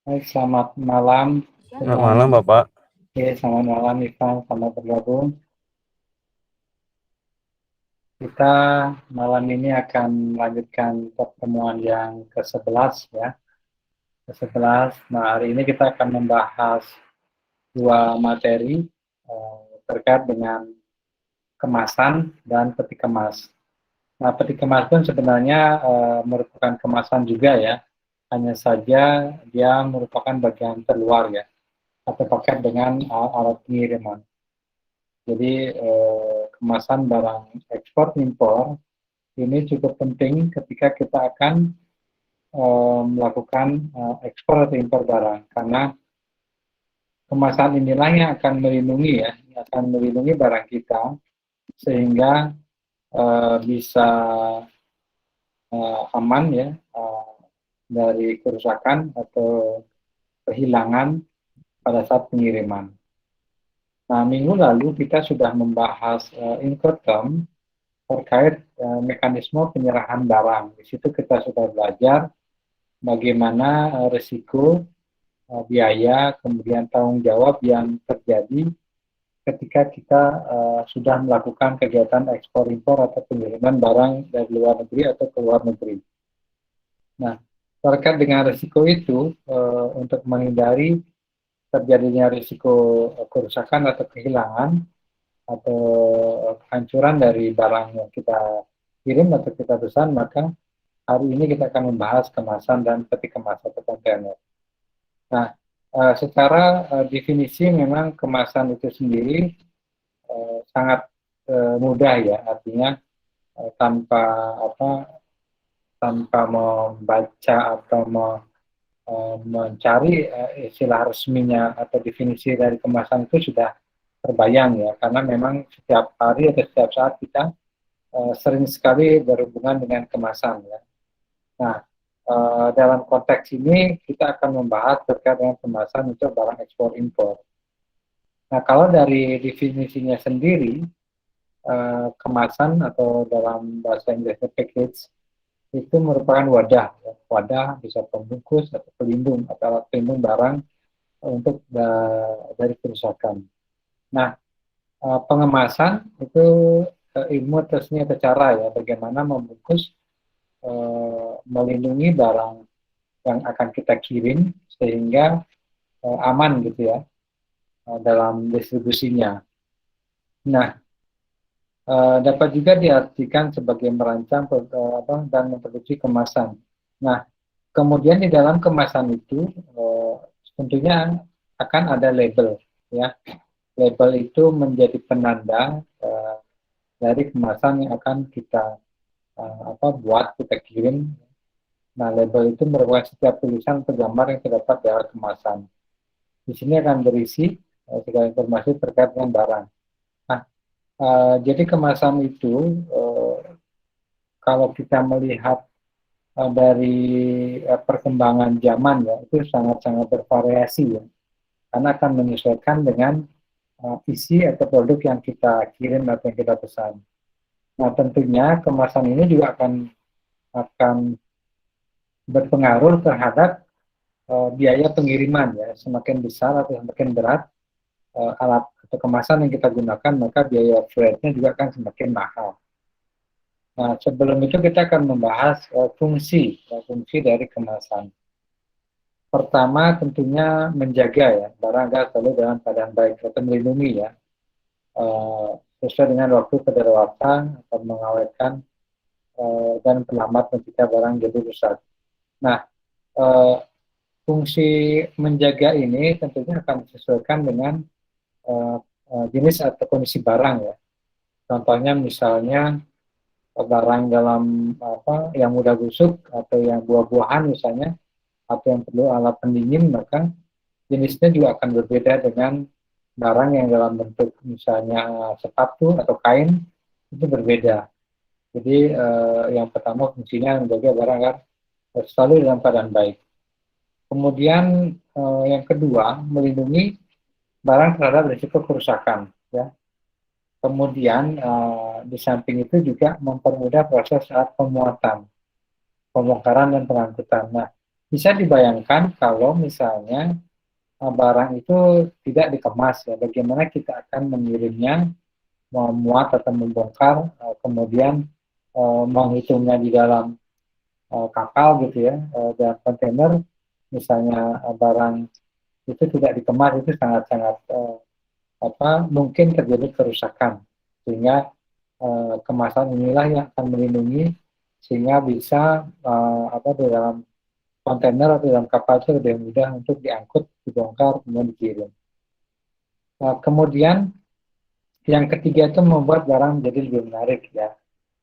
Baik, selamat malam Selamat dengan malam, Bapak. selamat malam Ivan, selamat bergabung. Kita malam ini akan melanjutkan pertemuan yang ke-11 ya. Ke-11. Nah, hari ini kita akan membahas dua materi terkait dengan kemasan dan peti kemas. Nah, peti kemas pun sebenarnya merupakan kemasan juga ya. Hanya saja dia merupakan bagian terluar ya, atau paket dengan alat pengiriman. Jadi kemasan barang ekspor impor ini cukup penting ketika kita akan melakukan ekspor atau impor barang, karena kemasan inilah yang akan melindungi ya, yang akan melindungi barang kita sehingga bisa aman ya dari kerusakan atau kehilangan pada saat pengiriman. Nah, minggu lalu kita sudah membahas Incoterm terkait mekanisme penyerahan barang. Di situ kita sudah belajar bagaimana risiko, biaya, kemudian tanggung jawab yang terjadi ketika kita sudah melakukan kegiatan ekspor impor atau pengiriman barang dari luar negeri atau ke luar negeri. Nah, terkait dengan risiko itu, untuk menghindari terjadinya risiko kerusakan atau kehilangan atau kehancuran dari barang yang kita kirim atau kita pesan, maka hari ini kita akan membahas kemasan dan peti kemas atau kontainer. Nah, secara definisi memang kemasan itu sendiri sangat mudah ya, artinya tanpa tanpa membaca atau mencari istilah resminya atau definisi dari kemasan itu sudah terbayang ya, karena memang setiap hari atau setiap saat kita sering sekali berhubungan dengan kemasan ya. Nah, dalam konteks ini kita akan membahas terkait dengan kemasan untuk barang ekspor impor. Nah, kalau dari definisinya sendiri, kemasan atau dalam bahasa Inggrisnya package itu merupakan wadah, ya. Wadah bisa pembungkus atau pelindung atau alat pelindung barang untuk dari kerusakan. Nah, pengemasan itu ilmu atau seni atau cara ya bagaimana membungkus, melindungi barang yang akan kita kirim sehingga aman gitu ya dalam distribusinya. Nah, dapat juga diartikan sebagai merancang dan memproduksi kemasan. Nah, kemudian di dalam kemasan itu tentunya akan ada label ya. Label itu menjadi penanda dari kemasan yang akan kita buat, kita kirim. Nah, label itu merupakan setiap tulisan atau gambar yang terdapat dalam kemasan. Di sini akan berisi segala informasi terkait dengan barang. Nah, jadi kemasan itu kalau kita melihat dari perkembangan zaman ya, itu sangat-sangat bervariasi ya, karena akan menyesuaikan dengan isi atau produk yang kita kirim atau yang kita pesan. Nah, tentunya kemasan ini juga akan berpengaruh terhadap biaya pengiriman ya. Semakin besar atau semakin berat alat atau kemasan yang kita gunakan, maka biaya freight-nya juga akan semakin mahal. Nah, sebelum itu kita akan membahas fungsi dari kemasan. Pertama, tentunya menjaga ya barang agar selalu dalam keadaan baik atau melindungi ya, sesuai dengan waktu kedaluarsa atau mengawetkan dan selamat mencegah barang jadi rusak. Nah, eh, fungsi menjaga ini tentunya akan disesuaikan dengan jenis atau kondisi barang ya. Contohnya misalnya barang dalam yang mudah busuk atau yang buah-buahan misalnya, atau yang perlu alat pendingin, maka jenisnya juga akan berbeda dengan barang yang dalam bentuk misalnya sepatu atau kain, itu berbeda. Jadi yang pertama fungsinya menjaga barang agar selalu dalam keadaan baik. Kemudian yang kedua, melindungi barang terhadap risiko kerusakan ya. Kemudian di samping itu juga mempermudah proses saat pemuatan, pembongkaran dan pengangkutan. Nah, Bisa dibayangkan kalau misalnya barang itu tidak dikemas ya, bagaimana kita akan mengirimnya, memuat atau membongkar, kemudian menghitungnya di dalam kapal gitu ya, dan kontainer, misalnya barang itu tidak dikemas, itu sangat-sangat mungkin terjadi kerusakan, sehingga kemasan inilah yang akan melindungi sehingga bisa di dalam kontainer atau dalam kapal itu lebih mudah untuk diangkut, dibongkar, kemudian dikirim. Kemudian yang ketiga itu membuat barang menjadi lebih menarik ya.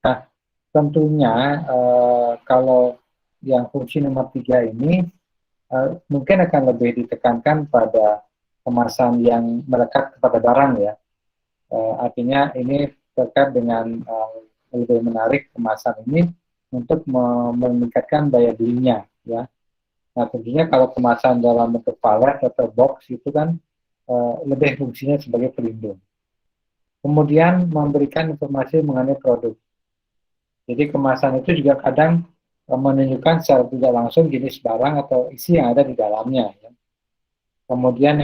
Nah, tentunya kalau yang fungsi nomor 3 ini mungkin akan lebih ditekankan pada kemasan yang melekat kepada barang ya. Artinya ini terkait dengan lebih menarik kemasan ini untuk meningkatkan daya belinya ya. Nah, tentunya kalau kemasan dalam bentuk palet atau box itu kan lebih fungsinya sebagai pelindung. Kemudian memberikan informasi mengenai produk. Jadi kemasan itu juga kadang menunjukkan secara tidak langsung jenis barang atau isi yang ada di dalamnya. Ya. Kemudian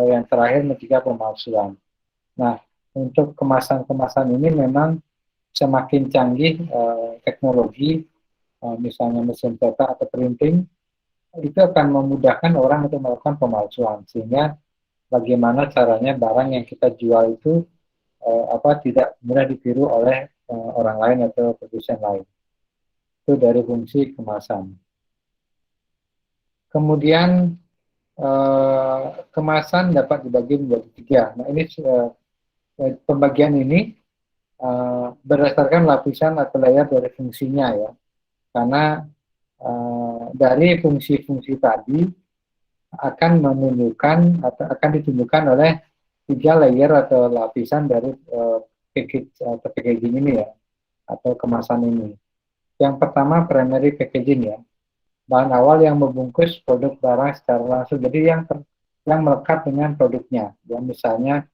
yang terakhir ketiga pemalsuan. Nah, untuk kemasan-kemasan ini memang semakin canggih teknologi, misalnya mesin cetak atau printing, itu akan memudahkan orang untuk melakukan pemalsuan. Sehingga bagaimana caranya barang yang kita jual itu tidak mudah ditiru oleh orang lain atau produsen lain. Itu dari fungsi kemasan. Kemudian kemasan dapat dibagi menjadi 3. Nah, ini pembagian ini berdasarkan lapisan atau layer dari fungsinya ya. Karena dari fungsi-fungsi tadi akan menunjukkan atau akan ditunjukkan oleh 3 layer atau lapisan dari packaging ini ya, atau kemasan ini. Yang pertama primary packaging ya, bahan awal yang membungkus produk barang secara langsung. Jadi yang melekat dengan produknya. Ya, misalnya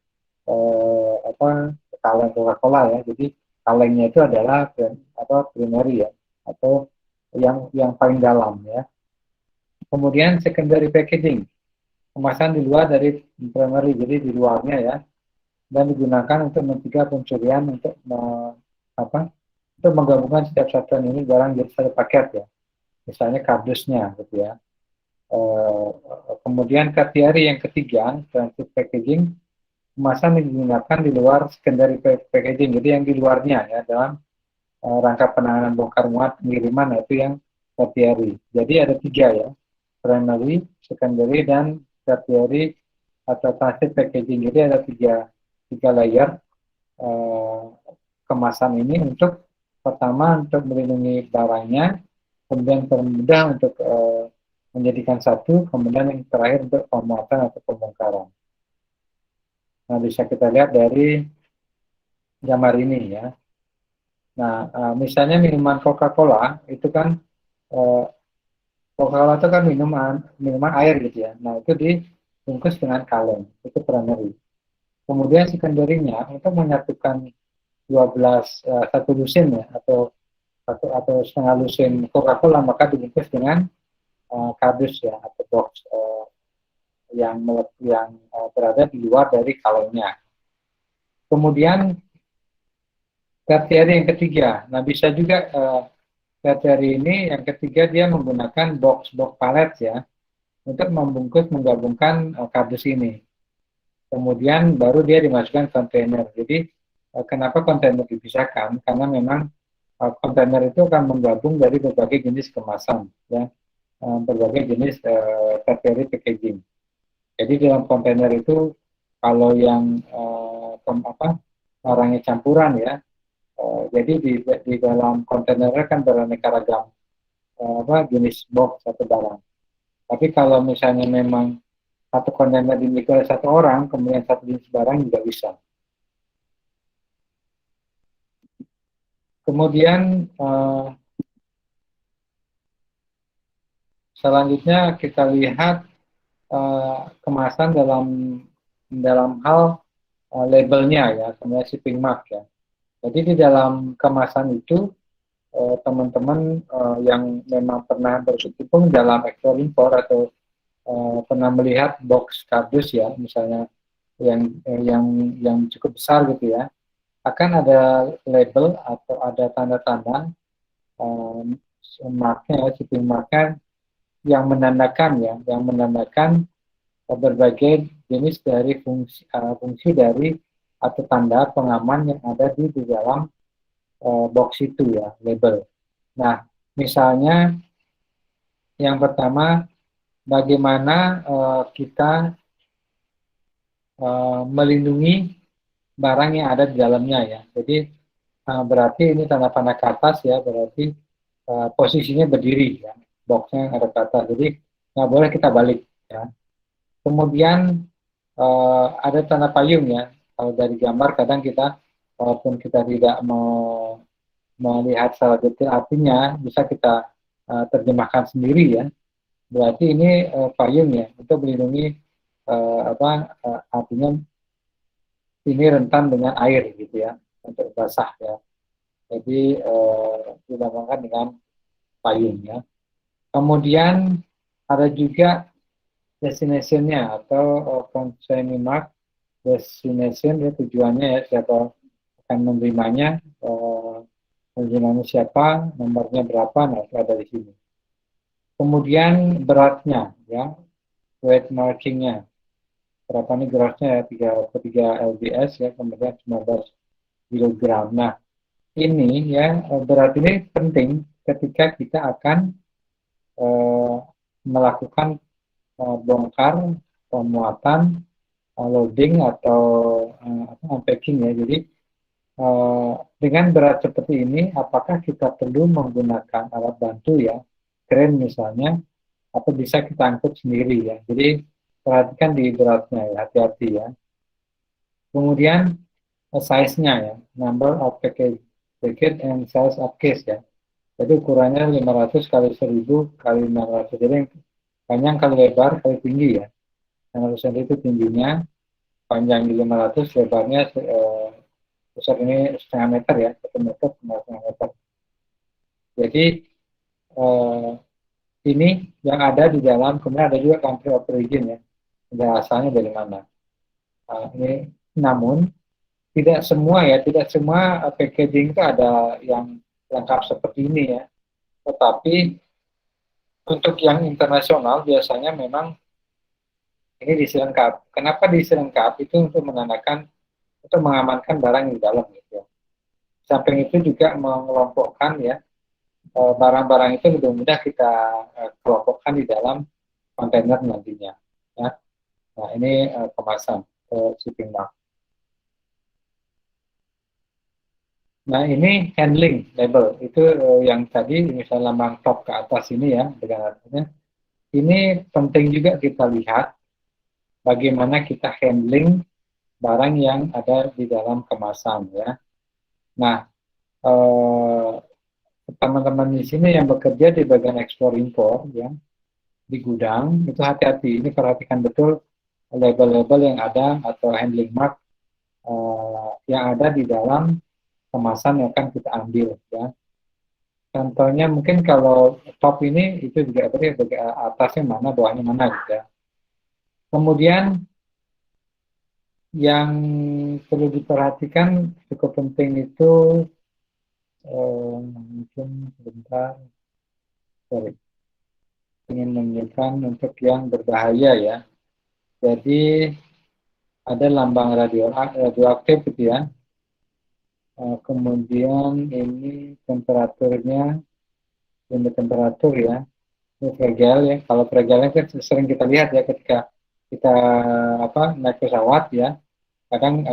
kaleng Coca-Cola ya. Jadi kalengnya itu adalah primary ya, atau yang paling dalam ya. Kemudian secondary packaging, kemasan di luar dari primary, jadi di luarnya ya, dan digunakan untuk mencegah pencurian untuk menggabungkan setiap satuan ini barang jadi satu paket ya, misalnya kardusnya gitu ya. Kemudian kategori yang ketiga, transit packaging, kemasan digunakan di luar secondary packaging, jadi yang di luarnya ya, dalam rangka penanganan bongkar muat pengiriman, itu yang kategori. Jadi ada 3 ya, primary, secondary, dan tertiary atau transit packaging. Jadi ada tiga layer kemasan ini, untuk pertama untuk melindungi barangnya, kemudian termudah untuk menjadikan satu, kemudian yang terakhir untuk pemuatan atau pembongkaran. Nah, bisa kita lihat dari gambar ini ya. Nah, misalnya minuman Coca-Cola itu kan Coca-Cola itu kan minuman air gitu ya. Nah, itu dibungkus dengan kaleng, itu primary. Kemudian secondary-nya untuk menyatukan 12 satu lusin ya, atau setengah lusin Coca-Cola, maka dibungkus dengan kardus ya, atau box yang berada di luar dari kalengnya. Kemudian kriteria yang ketiga, nah bisa juga kriteria ini yang ketiga dia menggunakan box palet ya, untuk menggabungkan kardus ini. Kemudian baru dia dimasukkan kontainer. Jadi kenapa kontainer dipisahkan? Karena memang kontainer itu akan menggabung dari berbagai jenis kemasan ya, berbagai jenis kategori packaging. Jadi dalam kontainer itu kalau yang barangnya campuran ya, jadi di dalam kontainer kan beraneka ragam jenis box atau barang. Tapi kalau misalnya memang satu kontainer dimiliki oleh satu orang, kemudian satu jenis barang juga bisa. Kemudian selanjutnya kita lihat kemasan dalam hal labelnya ya, kemudian shipping mark ya. Jadi di dalam kemasan itu teman-teman yang memang pernah berkecimpung dalam ekspor impor atau pernah melihat box kardus ya, misalnya yang cukup besar gitu ya, akan ada label atau ada tanda-tanda marknya, shipping marknya yang menandakan berbagai jenis dari fungsi dari atau tanda pengaman yang ada di dalam box itu ya, label. Nah, misalnya yang pertama, bagaimana kita melindungi barang yang ada di dalamnya ya. Jadi berarti ini tanda panah ke atas ya, berarti posisinya berdiri ya, boxnya ada ke atas. Jadi nggak boleh kita balik ya. Kemudian ada tanda payung ya. Kalau dari gambar kadang kita walaupun kita tidak mau melihat secara detail artinya bisa kita terjemahkan sendiri ya. Berarti ini payung ya untuk melindungi artinya ini rentan dengan air gitu ya untuk basah ya. Jadi dinamakan dengan payung ya. Kemudian ada juga destination-nya atau consignment mark destination ya, tujuannya ya, siapa akan menerimanya, menerimanya siapa, nomornya berapa, nah itu ada di sini. Kemudian beratnya ya, weight markingnya, berapa nih beratnya ya, 3 lbs ya, kemudian 19 kilogram. Nah ini ya, berat ini penting ketika kita akan melakukan bongkar, pemuatan, loading atau unpacking ya. Jadi dengan berat seperti ini, apakah kita perlu menggunakan alat bantu ya, kren misalnya, atau bisa kita angkut sendiri ya. Jadi perhatikan di beratnya ya, hati-hati ya. Kemudian size-nya ya, number of package and size of case ya. Jadi ukurannya 500 kali 1000 kali 600. Jadi panjang kali lebar kali tinggi ya. 600 cm itu tingginya, panjang 500, lebarnya besar ini setengah meter ya, 1 meter setengah meter. Jadi ini yang ada di dalam, kemudian ada juga country of origin ya, ada asalnya dari mana. Ini namun tidak semua ya, tidak semua packaging itu ada yang lengkap seperti ini ya. Tetapi untuk yang internasional biasanya memang ini diisi lengkap. Kenapa diisi lengkap? Itu untuk menandakan, untuk mengamankan barang di dalam gitu ya. Samping itu juga mengelompokkan ya, barang-barang itu lebih mudah kita kelompokkan di dalam kontainer nantinya. Ya. Nah ini kemasan shipping mark. Nah ini handling label itu yang tadi misalnya lambang top ke atas ini ya dengan artinya ini penting juga kita lihat bagaimana kita handling barang yang ada di dalam kemasan ya. Nah teman-teman di sini yang bekerja di bagian ekspor impor ya di gudang itu hati-hati, ini perhatikan betul label-label yang ada atau handling mark yang ada di dalam kemasan yang akan kita ambil ya. Contohnya mungkin kalau top ini itu juga berarti atasnya mana, bawahnya mana gitu ya. Kemudian yang perlu diperhatikan cukup penting itu mungkin sebentar, sorry, ingin menunjukkan untuk yang berbahaya ya. Jadi ada lambang radioaktif gitu ya. Kemudian ini temperaturnya, limit temperatur ya. Ini fragile ya. Kalau fragile kan sering kita lihat ya ketika kita naik pesawat ya. Kadang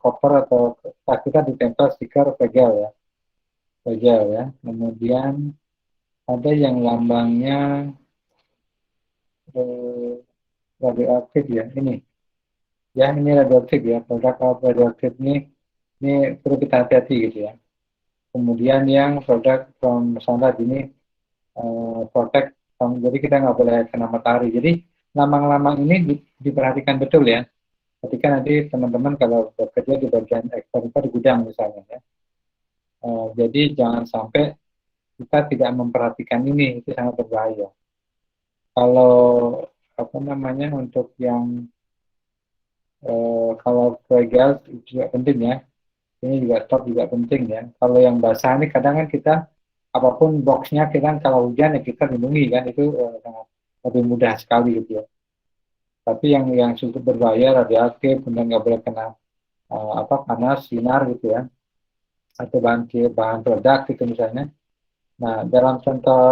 koper atau tas kita ditempel stiker fragile ya. Fragile ya. Kemudian ada yang lambangnya radioaktif ya. Ini ya, ini radioaktif ya. Produk radioaktif ini perlu kita hati-hati gitu ya. Kemudian yang produk from standard ini protect, jadi kita nggak boleh kena matahari. Jadi lambang-lambang ini diperhatikan betul ya. Ketika nanti teman-teman kalau bekerja di bagian ekspor di gudang misalnya ya. Jadi jangan sampai kita tidak memperhatikan ini, itu sangat berbahaya. Kalau apa namanya untuk yang kalau legal itu juga penting ya. Ini juga top juga penting ya. Kalau yang basah ini kadang kan kita apapun boxnya kita kan kalau hujan ya kita lindungi kan itu sangat lebih mudah sekali gitu ya. Tapi yang cukup berbahaya radioaktif, kemudian nggak boleh kena apa panas, sinar gitu ya, atau bahan peledak gitu misalnya. Nah dalam contoh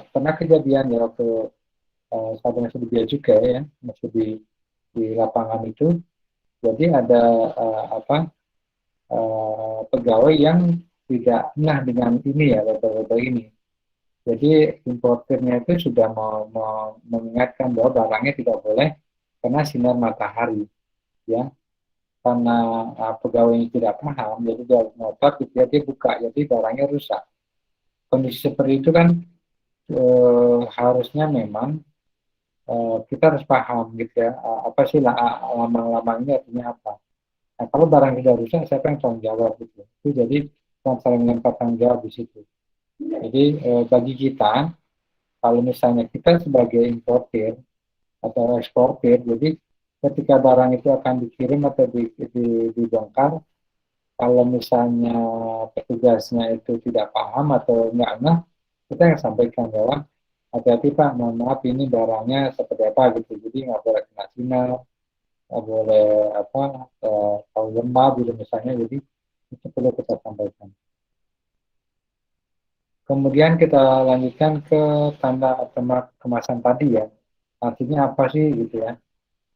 pernah kejadian ya waktu saya masih di Bia juga ya, masih di lapangan itu, jadi ada apa pegawai yang tidak nah dengan ini ya label-label ini. Jadi importernya itu sudah mau mengingatkan bahwa barangnya tidak boleh kena sinar matahari, ya. Karena pegawainya tidak paham, jadi dia ngotot, gitu ya, dia buka, jadi barangnya rusak. Kondisi seperti itu kan harusnya memang kita harus paham, gitu ya, apa sih lama-lama ini artinya apa. Nah, kalau barang sudah rusak, siapa yang tanggung jawab, gitu. Itu jadi kan saling melempar tanggung jawab di situ. Jadi bagi kita, kalau misalnya kita sebagai importer atau eksportir, jadi ketika barang itu akan dikirim atau dibongkar, kalau misalnya petugasnya itu tidak paham atau enggak nah, kita yang sampaikan bahwa hati-hati Pak, mohon maaf ini barangnya seperti apa gitu, jadi nggak boleh kena sinar, nggak boleh apa tahu lembab gitu misalnya, jadi itu perlu kita sampaikan. Kemudian kita lanjutkan ke tanda atau kemasan tadi ya, artinya apa sih gitu ya.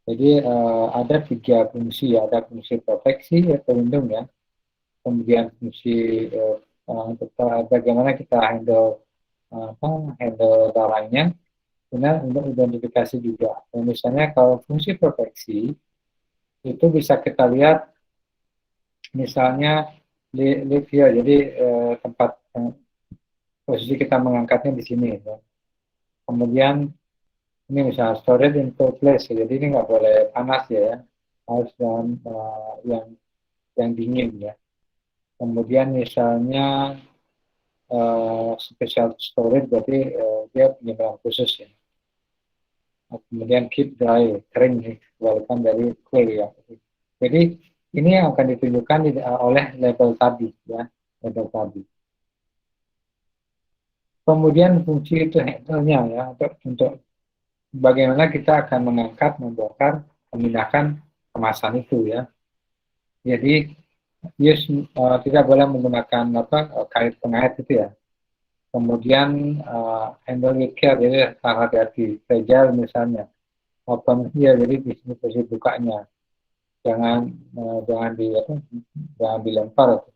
Jadi ada tiga fungsi ya, ada fungsi proteksi ya, pelindung ya, kemudian fungsi untuk bagaimana kita handle barangnya, kemudian untuk identifikasi juga. Dan misalnya kalau fungsi proteksi itu bisa kita lihat misalnya live here, jadi tempat posisi kita mengangkatnya di sini. Ya. Kemudian ini misalnya storage in cold place, jadi ini nggak boleh panas ya, harus dalam yang dingin ya. Kemudian misalnya special storage, berarti dia penyebaran khusus ya. Kemudian keep dry, kering nih, kebalikan dari cool ya. Jadi ini yang akan ditunjukkan oleh label tadi ya, label tadi. Kemudian fungsi itu handle-nya ya, untuk bagaimana kita akan mengangkat, membongkar, memindahkan kemasan itu ya. Jadi tidak boleh menggunakan kait pengait itu ya. Kemudian handle with care, jadi hati-hati, fragile misalnya, open here, jadi di sini posisi bukanya, jangan jangan dilempar atau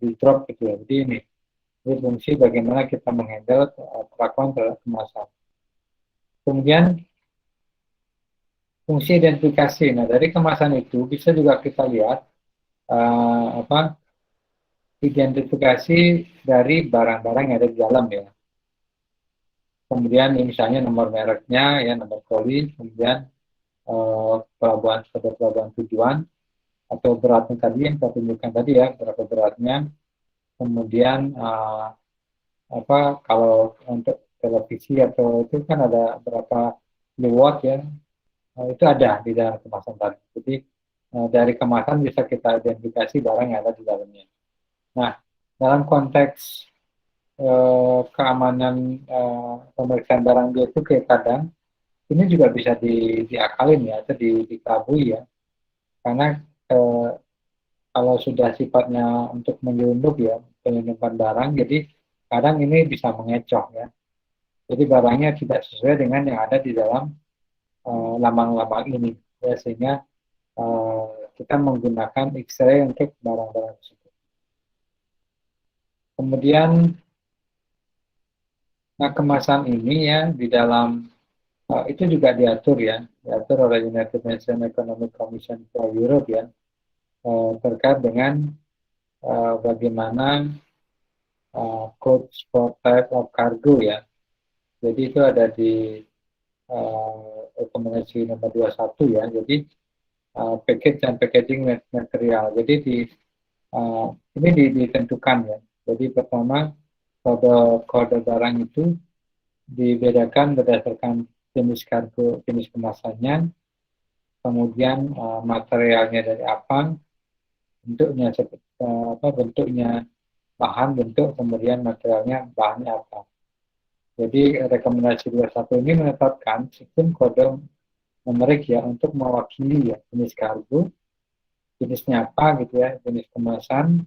di drop gitu ya. Jadi ini fungsi bagaimana kita menghandle perlakuan terhadap kemasan. Kemudian fungsi identifikasi. Nah dari kemasan itu bisa juga kita lihat identifikasi dari barang-barang yang ada di dalam ya. Kemudian misalnya nomor mereknya, ya nomor koli, kemudian pelabuhan tujuan, atau beratnya tadi yang saya tunjukkan tadi ya, berapa beratnya. Kemudian kalau untuk televisi atau itu kan ada berapa kilowatt ya, itu ada di dalam kemasan tadi. Jadi dari kemasan bisa kita identifikasi barang yang ada di dalamnya. Nah, dalam konteks keamanan pemeriksaan barang dia itu kayak kadang ini juga bisa diakalin ya atau dikelabui ya, karena kalau sudah sifatnya untuk menyelundup ya, penyelundupan barang, jadi kadang ini bisa mengecoh ya, jadi barangnya tidak sesuai dengan yang ada di dalam lambang-lambang ini ya, sehingga kita menggunakan X-ray untuk barang-barang tersebut. Kemudian kemasan ini ya di dalam itu juga diatur oleh United Nations Economic Commission for Europe ya, terkait dengan bagaimana codes for type of cargo ya. Jadi itu ada di rekomendasi nomor 21 ya. Jadi package dan packaging material. Jadi Ini ditentukan ya. Jadi pertama kode barang itu dibedakan berdasarkan jenis kargo, jenis kemasannya, kemudian materialnya dari apa, bentuknya seperti bentuknya bahan, bentuk, kemudian materialnya bahannya apa. Jadi rekomendasi 21 ini menetapkan sistem kode numerik ya untuk mewakili ya jenis kargo, jenisnya apa gitu ya, jenis kemasan,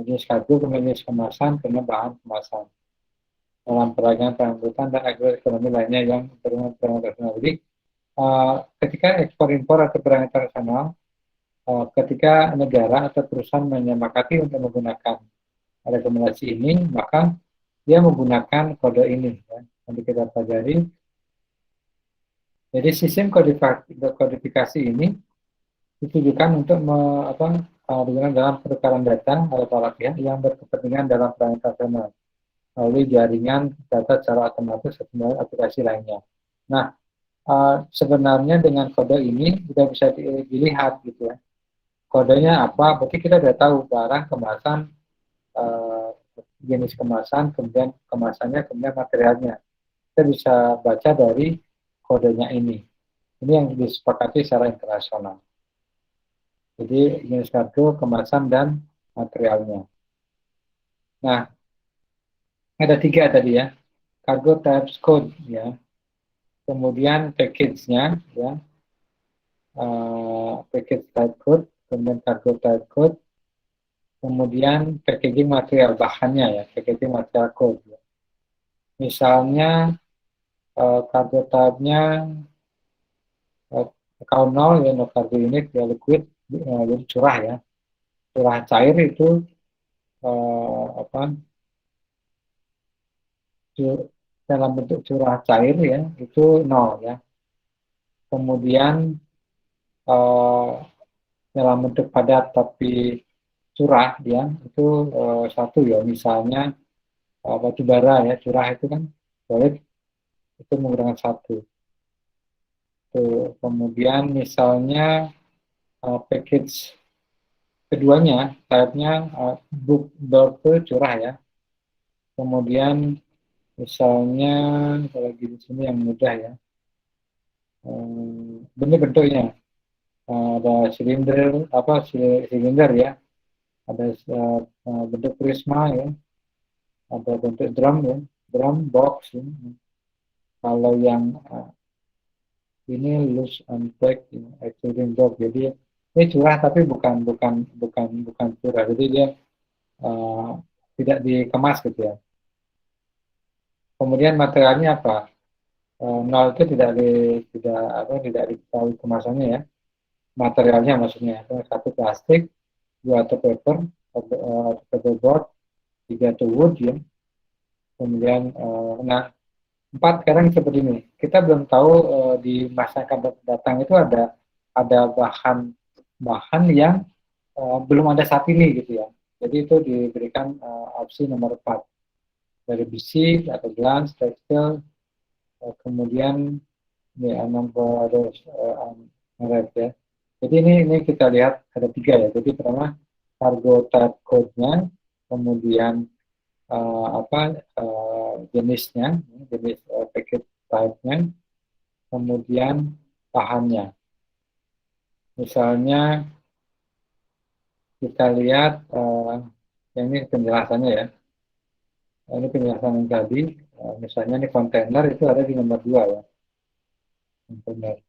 jenis kargo, kemudian jenis kemasan, kemudian bahan kemasan dalam peragangan pengangkutan dan agroekonomi lainnya yang berhubungan dengan teknologi. Ketika ekspor impor atau perdagangan internasional, ketika negara atau perusahaan menyepakati untuk menggunakan rekomendasi ini, maka dia menggunakan kode ini ya. Nanti kita pelajari. Jadi sistem kodifikasi ini ditujukan untuk digunakan dalam pertukaran data oleh para pihak yang berkepentingan dalam perdagangan internasional melalui jaringan data secara otomatis atau aplikasi lainnya. Nah, sebenarnya dengan kode ini sudah bisa dilihat gitu ya. Kodenya apa? Berarti kita sudah tahu barang, kemasan, jenis kemasan, kemudian kemasannya, kemudian materialnya. Kita bisa baca dari kodenya ini. Ini yang disepakati secara internasional. Jadi jenis kargo, kemasan, dan materialnya. Nah, ada 3 tadi ya. Cargo types code ya. Kemudian package-nya ya. Package type code, kemudian cargo type code, kemudian packaging material bahannya ya, packaging material code. Ya. Misalnya cargo type-nya kalau 0 ya no cargo unit ya liquid, jadi curah ya, curah cair itu dalam bentuk curah cair ya itu 0 ya. Kemudian dalam bentuk padat tapi curah ya itu 1 ya, misalnya batu bara ya, curah itu kan solid, itu menggunakan 1. Tuh. Kemudian misalnya package keduanya type-nya bulk itu curah ya. Kemudian misalnya kalau lagi di sini yang mudah ya, bentuknya ada silinder silinder ya, ada bentuk prisma ya, ada bentuk drum ya, drum box ya. Kalau yang ini loose and pack extruding box, jadi ini curah tapi bukan curah, jadi dia tidak dikemas gitu ya. Kemudian materialnya apa? Nol itu tidak diketahui kemasannya ya. Materialnya maksudnya 1 plastik, 2 atau paper, atau paperboard, 3 atau wood ya. Kemudian 4 sekarang seperti ini. Kita belum tahu di masa akan datang itu ada bahan yang belum ada saat ini gitu ya. Jadi itu diberikan opsi nomor 4 dari besi atau glans, tekstil, kemudian ya ya. Jadi ini kita lihat ada 3 ya. Jadi pertama cargo type code-nya, kemudian jenisnya, jenis packet type-nya, kemudian bahannya. Misalnya kita lihat yang ini penjelasannya ya. Ini penjelasan yang tadi, misalnya ini kontainer itu ada di nomor 2 ya. Kontainer.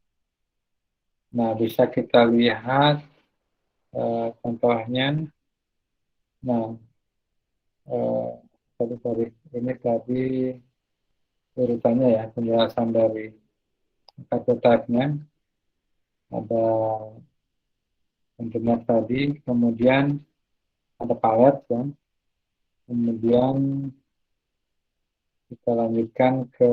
Nah, bisa kita lihat contohnya. Nah, ini tadi urutannya ya, penjelasan dari kartu type-nya. Ada kontainer tadi, kemudian ada palet ya. Kemudian kita lanjutkan ke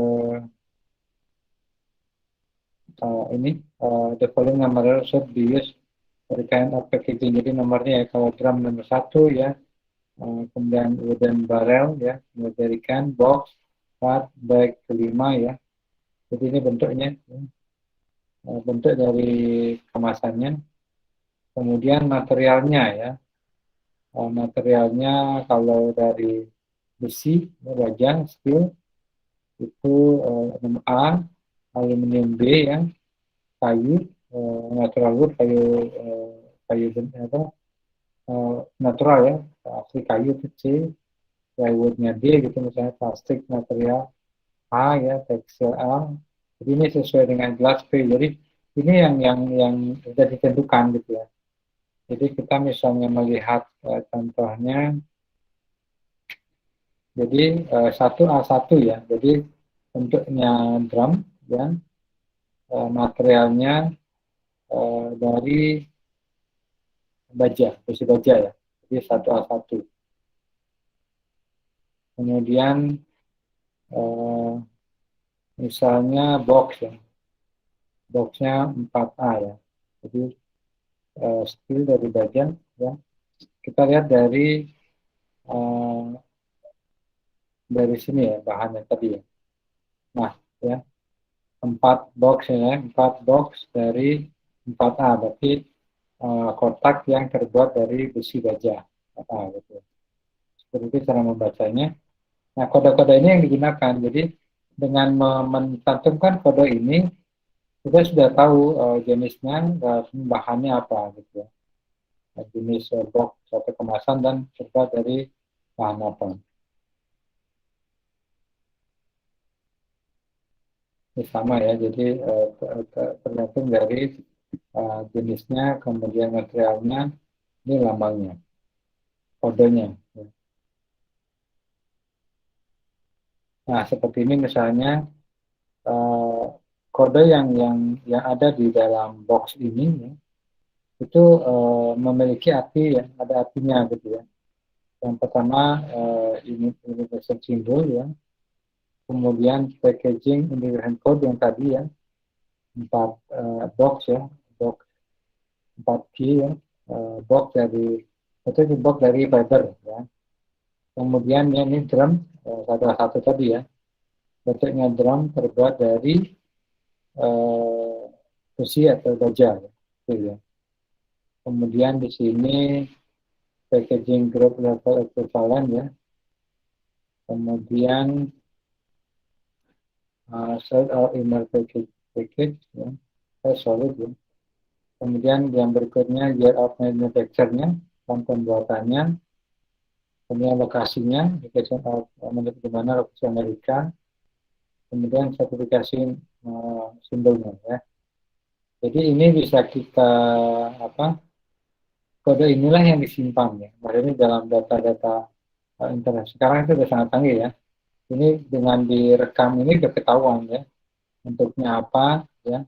the following number should be used for the kind of packaging. Jadi nomornya ya, kalau drum nomor 1 ya, kemudian wooden barrel ya, dari can, box, part, bag, kelima ya. Jadi ini bentuknya, bentuk dari kemasannya. Kemudian materialnya ya, Materialnya kalau dari besi, ya, baja, steel, itu 6A, aluminium B ya, kayu, natural wood, kayu, kayu apa, natural ya, asli kayu itu C, plywoodnya D gitu, misalnya plastik material A ya, tekstil A. Jadi ini sesuai dengan gelas P. Jadi ini yang sudah ditentukan gitu ya. Jadi kita misalnya melihat contohnya, jadi satu A1 ya. Jadi bentuknya drum ya, materialnya dari baja, besi baja ya. Jadi satu A1. Kemudian eh, misalnya box ya, boxnya 4A ya. Jadi steel dari baja ya. Kita lihat uh, dari sini ya bahannya tadi ya. Nah ya, 4 box dari 4A berarti kotak yang terbuat dari besi baja. Gitu. Seperti itu cara membacanya. Nah, kode-kode ini yang digunakan. Jadi dengan mencantumkan kode ini, kita sudah tahu jenisnya, bahannya apa gitu ya. Jenis box atau kemasan dan terbuat dari bahan apa. Ini sama ya, jadi tergantung dari jenisnya, kemudian materialnya, ini lambangnya, kodenya. Nah, seperti ini misalnya uh, kode yang ada di dalam box ini ya, itu memiliki arti ya, ada artinya gitu ya. Yang pertama universal symbol ya, kemudian packaging independent code yang tadi ya, 4 box ya, box 4G ya, box dari itu box dari fiber ya. Kemudian ini drum satu tadi ya, bentuknya drum terbuat dari uh, besi atau baja ya. Gitu ya. Kemudian di sini packaging group level equivalent ya. Kemudian solid or inner package ya, solid ya. Kemudian yang berikutnya year of manufacture-nya, tahun pembuatannya, kemudian lokasinya, location of di mana lokasi Amerika, kemudian sertifikasi simbolnya ya. Jadi ini bisa kita apa? Kode inilah yang disimpan ya. Maksudnya dalam data-data internet sekarang itu sudah sangat canggih ya. Ini dengan direkam ini sudah ketahuan ya. Bentuknya apa ya.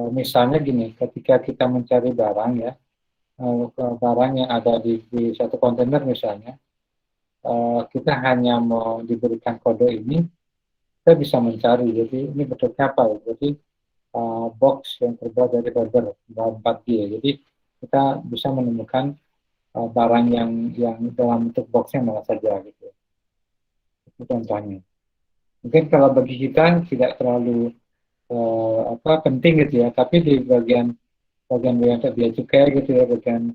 Misalnya gini, ketika kita mencari barang ya, barang yang ada di satu kontainer misalnya, kita hanya mau diberikan kode ini, kita bisa mencari. Jadi ini bentuknya apa ya? Jadi box yang terbuat dari fiber 4G. Jadi kita bisa menemukan barang yang dalam bentuk boxnya mana saja gitu. Itu contohnya. Mungkin kalau bagi kita tidak terlalu penting gitu ya, tapi di bagian bea cukai gitu ya, bagian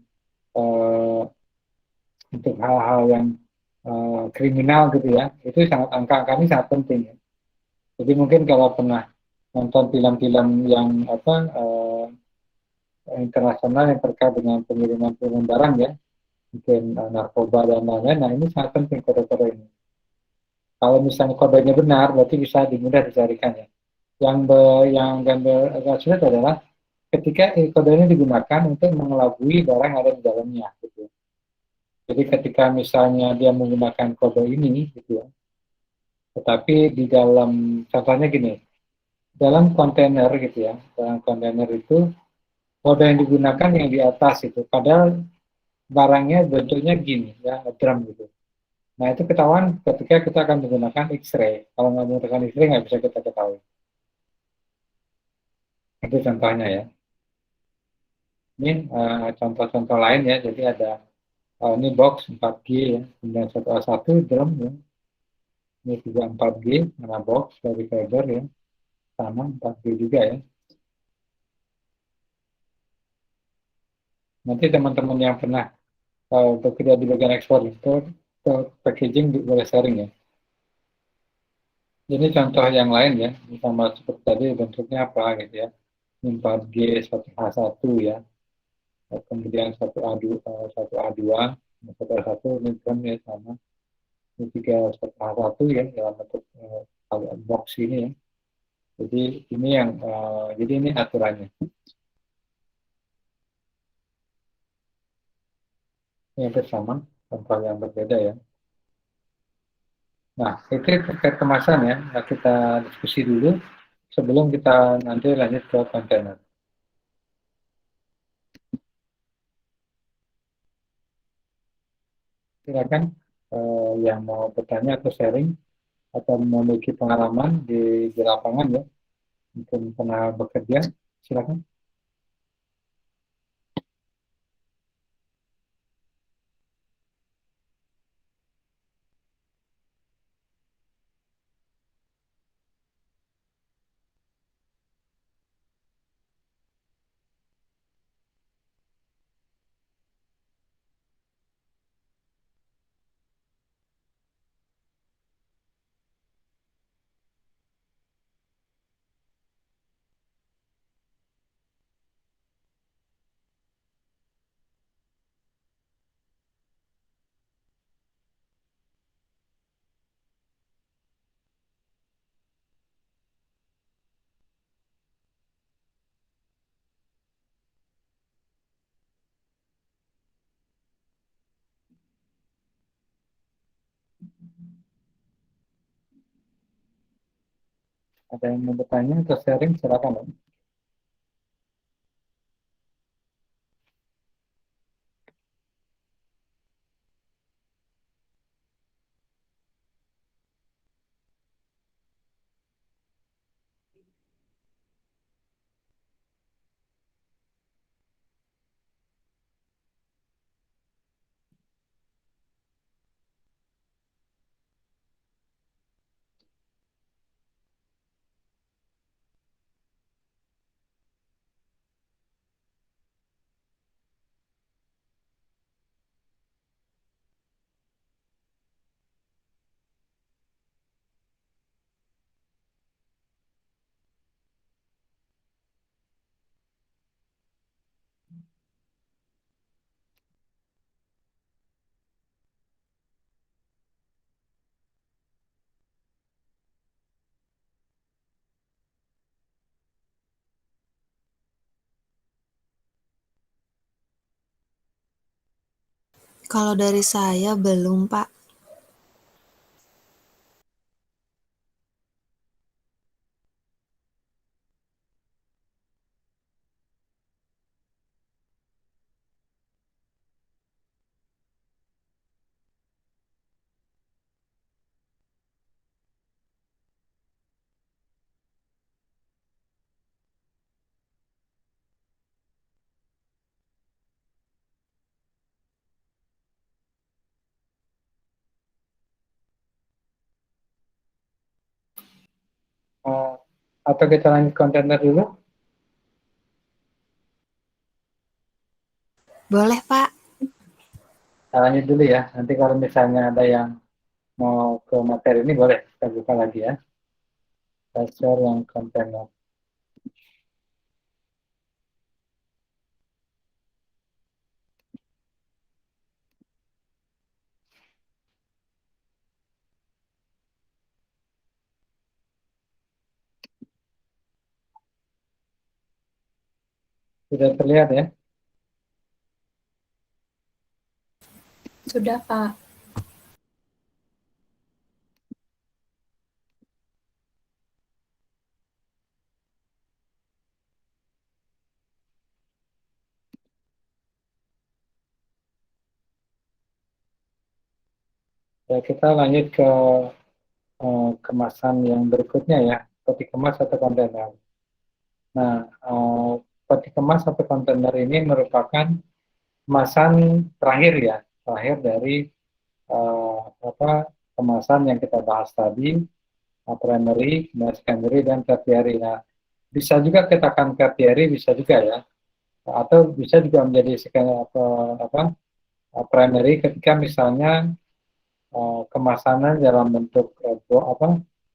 uh, untuk hal-hal yang kriminal gitu ya, itu sangat angka-angka ini sangat penting ya. Jadi mungkin kalau pernah nonton film-film yang internasional yang terkait dengan pengiriman barang ya, mungkin narkoba dan lain-lain, nah ini sangat penting kode-kode ini. Kalau misalnya kodenya benar, berarti bisa dimudah dicarikan ya. Yang gambar agak sulit adalah ketika kode ini digunakan untuk mengelabui barang yang ada di dalamnya. Gitu. Jadi ketika misalnya dia menggunakan kode ini, gitu ya, tetapi di dalam, contohnya gini, dalam kontainer gitu ya, dalam kontainer itu kode yang digunakan yang di atas itu, padahal barangnya bentuknya gini, ya, drum gitu. Nah itu ketahuan ketika kita akan menggunakan X-ray. Kalau nggak menggunakan X-ray nggak bisa kita ketahui. Itu contohnya ya. Ini contoh-contoh lain ya. Jadi ada ini box 4G ya, kemudian 1A1 drum ya. Ini juga 4G, mana box dari fiber ya, sama 4G juga ya. Nanti teman-teman yang pernah untuk tidak di bagian ekspor itu packaging boleh sharing ya. Ini contoh yang lain ya, sama seperti tadi bentuknya apa gitu ya. 4G 1H1 ya, kemudian 1A2, 1A1 ini kan ya sama, ini juga 1H1 ya dalam bentuk box ini ya. Jadi ini jadi ini aturannya. Ini hampir sama, contoh yang berbeda ya. Nah, itu terkait kemasan ya. Nah, kita diskusi dulu sebelum kita nanti lanjut ke kontainer. Silakan yang mau bertanya atau sharing atau memiliki pengalaman di lapangan ya, mungkin pernah bekerja, silakan. Ada yang mau bertanya atau sharing, silakan ya. Kalau dari saya belum, Pak. Eh, atau kita lanjut kontainer dulu? Boleh, Pak. Kita lanjut dulu ya. Nanti kalau misalnya ada yang mau ke materi ini boleh kita buka lagi ya. Kita share yang kontainer. Sudah terlihat ya? Sudah, Pak. Ya, kita lanjut ke kemasan yang berikutnya ya, peti kemas atau kontainer. Nah, peti kemas atau kontainer ini merupakan kemasan terakhir ya, terakhir dari apa kemasan yang kita bahas tadi, primary, kemudian secondary dan tertiary. Nah, bisa juga kita akan tertiary, bisa juga ya, atau bisa juga menjadi apa primary ketika misalnya kemasannya dalam bentuk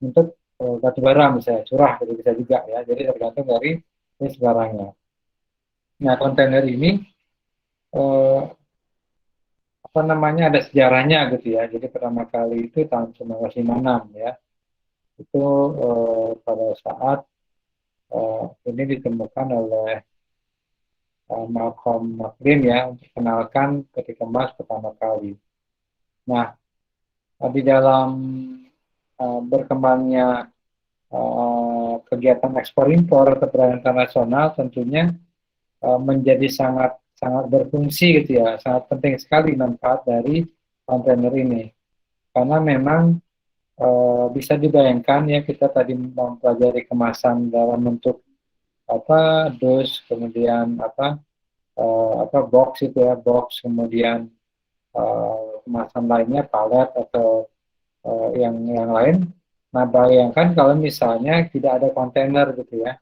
bentuk batu bara misalnya curah, gitu bisa juga ya. Jadi tergantung dari jenis barangnya. Nah, kontainer ini ada sejarahnya gitu ya. Jadi pertama kali itu tahun 1956 ya. Itu pada saat ini ditemukan oleh Malcolm McLean ya, untuk kenalkan peti kemas pertama kali. Nah, di dalam berkembangnya kegiatan ekspor impor atau perdagangan internasional tentunya menjadi sangat sangat berfungsi gitu ya, sangat penting sekali manfaat dari kontainer ini, karena memang bisa dibayangkan ya, kita tadi mempelajari kemasan dalam bentuk dus, kemudian box itu ya, box, kemudian kemasan lainnya palet atau yang lain. Nah, bayangkan kalau misalnya tidak ada kontainer gitu ya,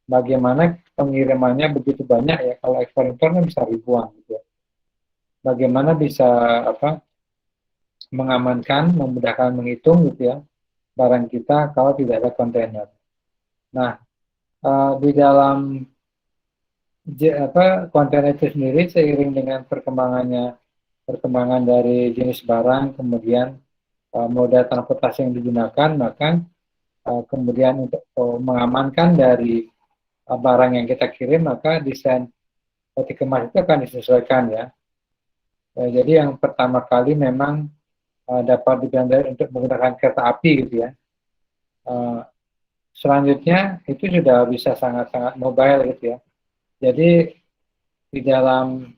bagaimana pengirimannya begitu banyak ya, kalau ekspor impor kan bisa ribuan gitu ya. Bagaimana bisa mengamankan, memudahkan menghitung gitu ya barang kita kalau tidak ada kontainer. Nah, di dalam kontainer itu sendiri seiring dengan perkembangan dari jenis barang, kemudian moda transportasi yang digunakan, maka kemudian untuk mengamankan dari barang yang kita kirim, maka desain peti kemas itu akan disesuaikan ya. Jadi yang pertama kali memang dapat digunakan untuk menggunakan kereta api gitu ya. Selanjutnya itu sudah bisa sangat-sangat mobile gitu ya. Jadi di dalam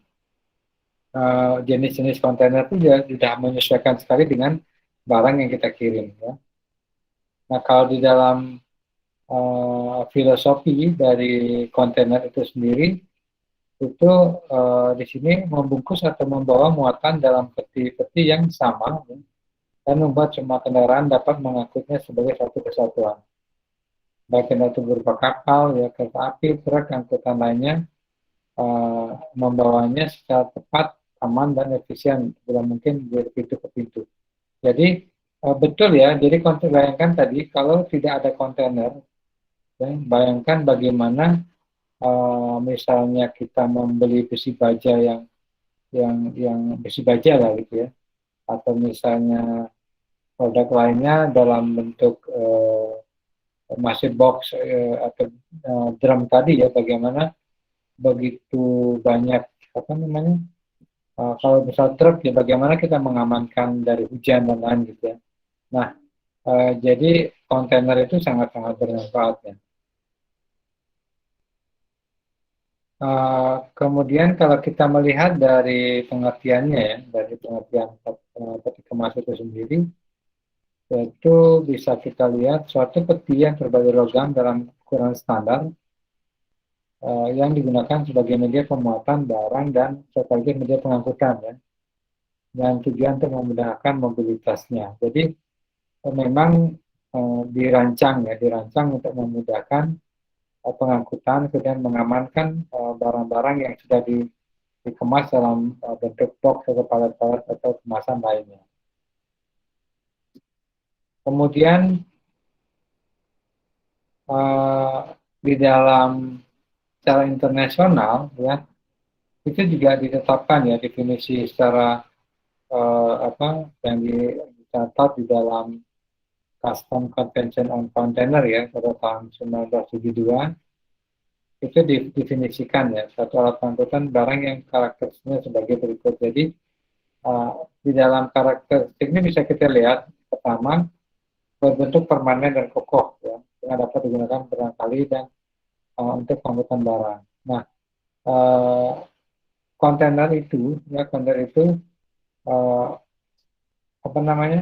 jenis-jenis kontainer itu sudah menyesuaikan sekali dengan barang yang kita kirim ya. Nah, kalau di dalam filosofi dari kontainer itu sendiri, itu di sini membungkus atau membawa muatan dalam peti-peti yang sama ya, dan membuat semua kendaraan dapat mengangkutnya sebagai satu kesatuan. Baik itu berupa kapal, ya, kereta api, truk, angkutan lainnya, membawanya secara tepat, aman, dan efisien, bila mungkin dari pintu ke pintu. Jadi betul ya, jadi bayangkan tadi kalau tidak ada kontainer, ya, bayangkan bagaimana misalnya kita membeli besi baja yang besi baja lah gitu ya, atau misalnya produk lainnya dalam bentuk masih box atau drum tadi ya, bagaimana begitu banyak kalau misal truk ya, bagaimana kita mengamankan dari hujan dan lain gitu ya. Nah, jadi kontainer itu sangat-sangat bermanfaat ya. Kemudian kalau kita melihat dari pengertiannya ya, dari pengertian peti kemas itu sendiri, yaitu bisa kita lihat suatu peti yang berbagai logam dalam ukuran standar yang digunakan sebagai media pemuatan barang dan sekaligus media pengangkutan ya, dan tujuan untuk memudahkan mobilitasnya. Jadi memang dirancang untuk memudahkan pengangkutan, kemudian mengamankan barang-barang yang sudah dikemas dalam bentuk box atau palet-palet atau kemasan lainnya. Kemudian di dalam secara internasional ya, itu juga ditetapkan ya definisi secara yang dicatat di dalam Custom Convention on Container ya pada tahun 1972. Itu didefinisikan ya, satu alat pengangkutan barang yang karakteristiknya sebagai berikut. Jadi di dalam karakteristik ini bisa kita lihat, pertama, berbentuk permanen dan kokoh ya, yang dapat digunakan berulang kali dan untuk pengangkutan barang. Nah, kontainer itu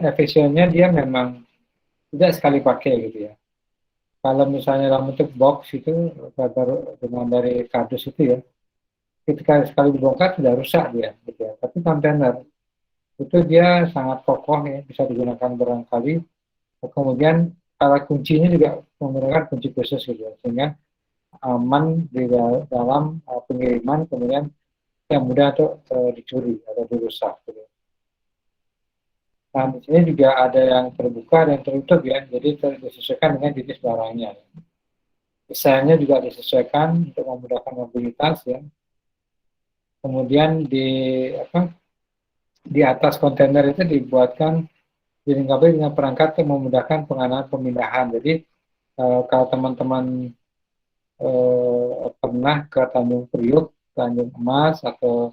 efisiennya dia memang tidak sekali pakai gitu ya. Kalau misalnya dalam bentuk box itu dengan dari kardus itu ya, ketika sekali dibongkar sudah rusak dia gitu ya. Tapi kontainer itu dia sangat kokoh ya, bisa digunakan berulang kali. Kemudian cara kuncinya juga menggunakan kunci khusus gitu ya, sehingga aman di dalam pengiriman, kemudian yang mudah untuk dicuri atau dirusak. Gitu. Nah, di sini juga ada yang terbuka dan tertutup ya, jadi disesuaikan dengan jenis barangnya. Desainnya juga disesuaikan untuk memudahkan mobilitas ya. Kemudian apa, di atas kontainer itu dibuatkan dilengkapi dengan perangkat yang memudahkan pengenalan pemindahan. Jadi kalau teman-teman pernah ke Tanjung Priuk, Tanjung Emas atau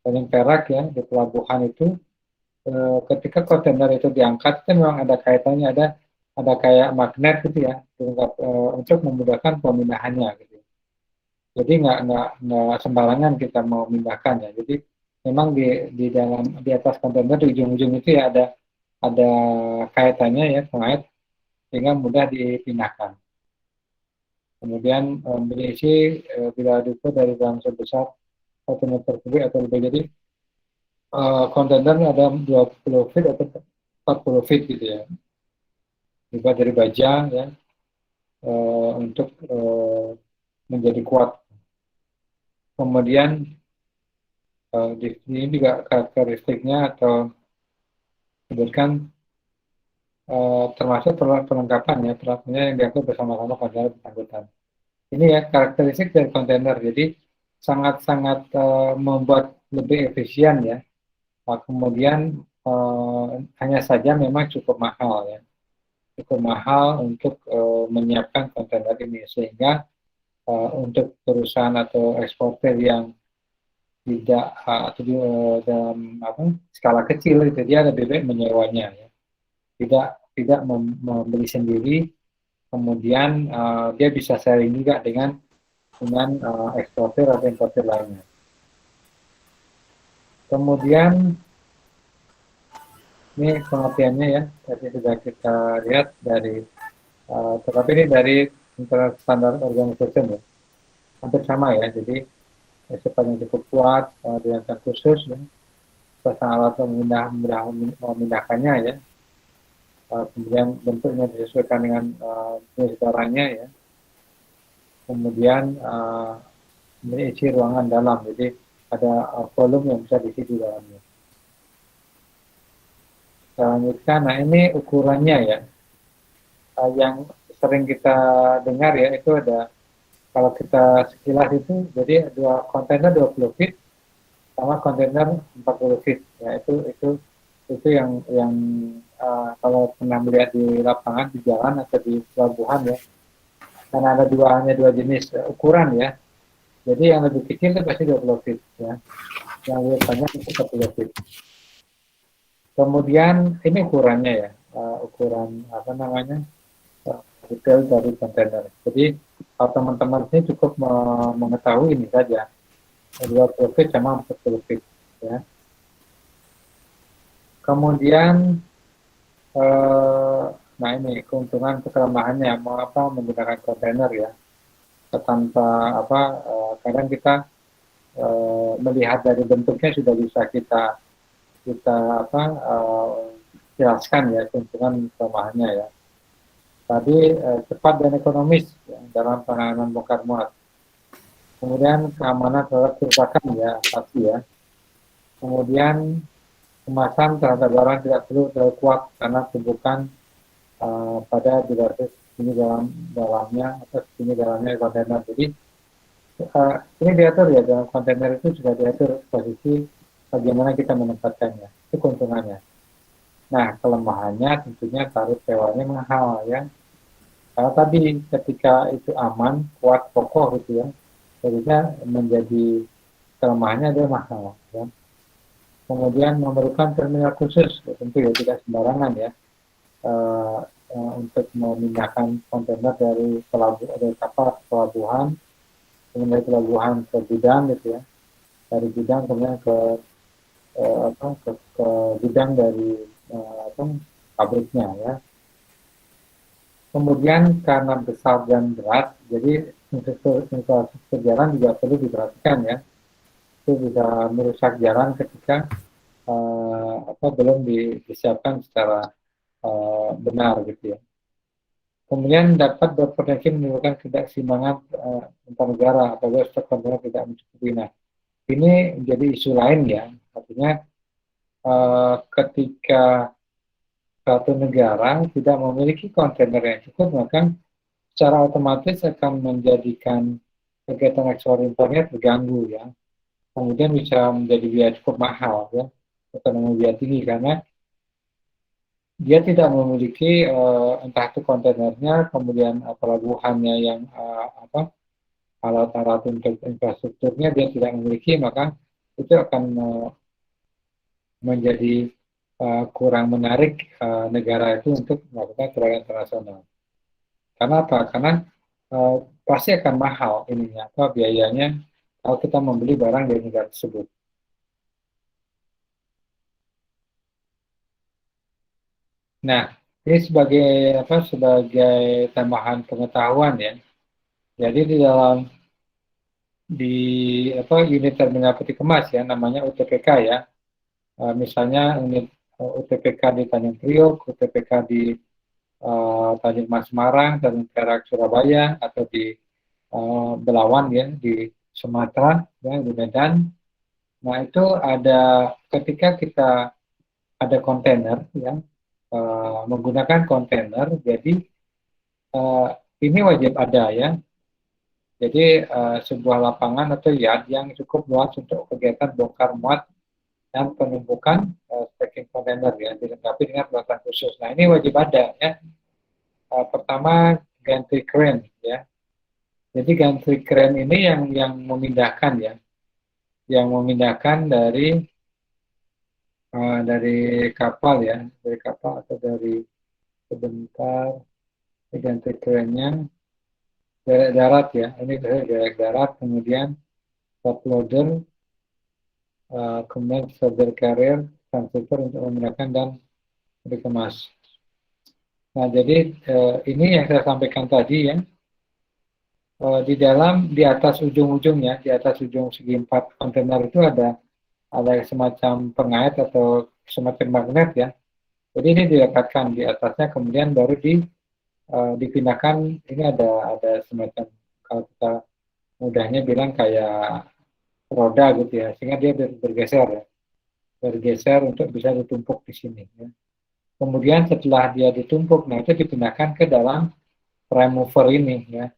Tanjung Perak ya di pelabuhan itu, ketika kontainer itu diangkat kan memang ada kaitannya, ada kayak magnet gitu ya, untuk memudahkan pemindahannya gitu. Jadi nggak sembarangan kita mau memindahkan ya. Jadi memang di atas kontainer di ujung-ujung itu ya ada kaitannya ya pengait sehingga mudah dipindahkan. Kemudian berisi bila diukur dari dalam sebesar 1 meter kubik atau lebih. Jadi kontainer ada 20 feet atau 40 feet gitu ya. Dibuat dari baja ya untuk menjadi kuat. Kemudian di sini juga karakteristiknya atau disebutkan termasuk perlengkapan ya, perlengkapannya yang diatur bersama-sama pada bersangkutan. Ini ya karakteristik dari kontainer. Jadi sangat-sangat membuat lebih efisien ya. Kemudian hanya saja memang cukup mahal ya, cukup mahal untuk menyiapkan kontainer ini sehingga untuk perusahaan atau eksportir yang tidak atau dalam apa, skala kecil itu dia lebih baik menyewanya ya. Tidak membeli sendiri, kemudian dia bisa sharing juga dengan eksportir atau importir lainnya. Kemudian ini pengertiannya ya, tadi sudah kita lihat dari, tetapi ini dari standar organization ya, hampir sama ya, jadi sifatnya cukup kuat, dengan khusus ya, pasang alat memindahkannya ya, kemudian bentuknya disesuaikan dengan jenis barangnya ya, kemudian isi ruangan dalam, jadi ada volume yang bisa diisi di dalamnya. Selanjutnya, nah ini ukurannya ya, yang sering kita dengar ya itu ada, kalau kita sekilas itu jadi dua kontainer 20 feet sama kontainer 40 feet ya, itu yang kalau pernah melihat di lapangan, di jalan atau di pelabuhan ya, karena ada hanya dua jenis ukuran ya, jadi yang lebih kecil itu pasti 20 feet ya, yang lebih banyak itu 40 feet. Kemudian ini ukurannya ya, ukuran apa namanya, detail dari kontainer. Jadi kalau teman-teman ini cukup mengetahui ini saja, 20 feet sama 40 feet ya. Kemudian nah ini keuntungan kelemahannya mau apa menggunakan kontainer ya, tanpa apa kadang kita melihat dari bentuknya sudah bisa kita apa jelaskan ya keuntungan kelemahannya ya. Tadi cepat dan ekonomis ya, dalam penanganan bongkar muat. Kemudian keamanan terhadap kerusakan ya pasti ya. Kemudian kemasan terhadap barang tidak perlu terlalu kuat karena tumpukan pada durasi ini dalamnya atau ini dalamnya kontainer. Jadi ini diatur ya, dalam kontainer itu sudah diatur posisi bagaimana kita menempatkannya. Itu keuntungannya. Nah, kelemahannya tentunya tarif sewanya mahal ya. Karena tadi ketika itu aman, kuat, kokoh gitu ya, jadinya menjadi kelemahannya adalah mahal ya. Kemudian memerlukan terminal khusus, ya, tentu ya tidak sembarangan ya, untuk memindahkan kontainer dari kapal ke pelabuhan, kemudian dari pelabuhan ke gudang gitu ya, dari gudang kemudian ke gudang dari pabriknya ya. Kemudian karena besar dan berat, jadi infrastruktur jalan juga perlu diperhatikan ya. Itu bisa merusak jalan ketika belum disiapkan secara benar gitu ya. Kemudian dapat berpotensi menimbulkan ketidakseimbangan antar negara apabila stok kontainer tidak mencukupi. Nah, ini menjadi isu lain ya, artinya ketika suatu negara tidak memiliki kontainer yang cukup, maka secara otomatis akan menjadikan kegiatan ekspor impornya terganggu ya. Kemudian bisa menjadi biaya cukup mahal ya, ekonomi biaya tinggi karena dia tidak memiliki entah itu kontainernya, kemudian pelabuhannya yang alat-alat untuk infrastrukturnya dia tidak memiliki, maka itu akan menjadi kurang menarik negara itu untuk melakukan perdagangan internasional. Karena apa? Karena pasti akan mahal ininya, biayanya kalau kita membeli barang dari negara tersebut. Nah, ini sebagai tambahan pengetahuan ya. Jadi di unit terminal peti kemas ya, namanya UTPK ya. Misalnya unit UTPK di Tanjung Priok, UTPK di Tanjung Mas Semarang, Tanjung Perak Surabaya, atau di Belawan ya di Sumatera ya di Medan. Nah itu ada ketika kita ada kontainer ya menggunakan kontainer, jadi uh, ini wajib ada ya. Jadi sebuah lapangan atau yard yang cukup luas untuk kegiatan bongkar muat dan penumpukan stacking kontainer ya, dilengkapi dengan peralatan khusus. Nah ini wajib ada ya. Pertama gantry crane ya. Jadi gantry crane ini yang memindahkan ya, yang memindahkan dari kapal ya, dari kapal atau dari sebentar gantry crane-nya derek darat ya, ini derek darat, kemudian top loader, kemudian shoulder carrier, transceiver untuk memindahkan dan dikemas. Nah jadi ini yang saya sampaikan tadi ya. Di atas ujung-ujungnya, di atas ujung segi 4 kontainer itu ada semacam pengait atau semacam magnet ya. Jadi ini dilekatkan di atasnya, kemudian baru dipindahkan. Ini ada semacam, kalau kita mudahnya bilang kayak roda gitu ya, sehingga dia bergeser untuk bisa ditumpuk di sini. Ya. Kemudian setelah dia ditumpuk, nah itu dipindahkan ke dalam prime mover ini ya.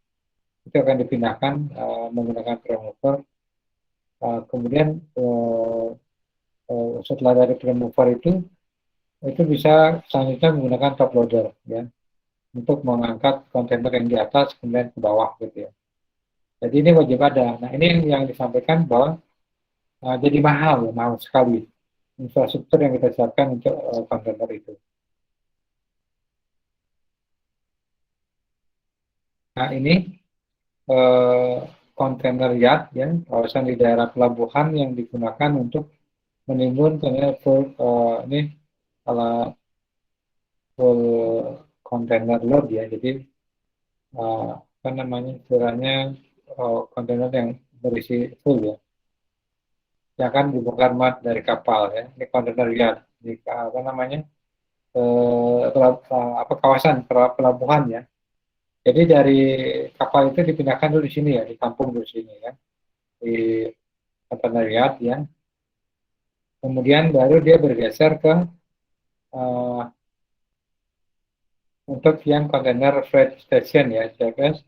Itu akan dipindahkan menggunakan prime mover. Kemudian setelah dari prime mover itu bisa selanjutnya menggunakan top loader ya untuk mengangkat kontainer yang di atas kemudian ke bawah gitu ya. Jadi ini wajib ada. Nah ini yang disampaikan bahwa jadi mahal sekali infrastruktur yang kita siapkan untuk kontainer itu. Nah ini kontainer yard ya, kawasan di daerah pelabuhan yang digunakan untuk menimbun kontainer ini kalau full container load ya, jadi apa namanya istilahnya kontainer yang berisi full ya, yang akan dibongkar muat dari kapal ya, ini kontainer yard di apa namanya kawasan pelabuhan ya. Jadi dari kapal itu dipindahkan dulu di sini ya, ditampung dulu di sini ya, di kontainer yard ya. Kemudian baru dia bergeser ke untuk yang kontainer freight station ya, CFS,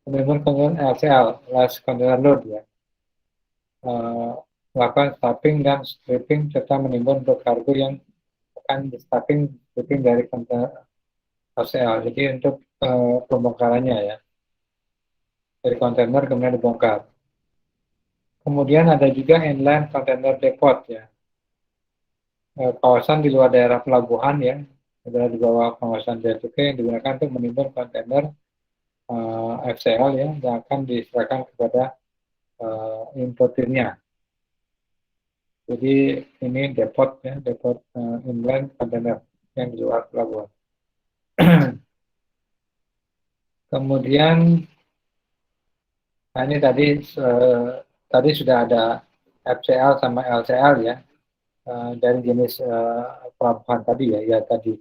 kemudian kontainer LCL, last container load ya, melakukan stuffing dan stripping serta menimbun untuk kargo yang akan di stripping dari kontainer LCL. Jadi untuk pembongkarannya ya, dari kontainer kemudian dibongkar. Kemudian ada juga inland container depot ya, kawasan di luar daerah pelabuhan ya, adalah di bawah pengawasan Bea Cukai yang digunakan untuk menimbun kontainer FCL ya, yang akan diserahkan kepada importirnya. Jadi ini depot ya, depot inland container yang di luar pelabuhan. Kemudian, nah ini tadi sudah ada FCL sama LCL ya, dari jenis pelabuhan tadi ya tadi.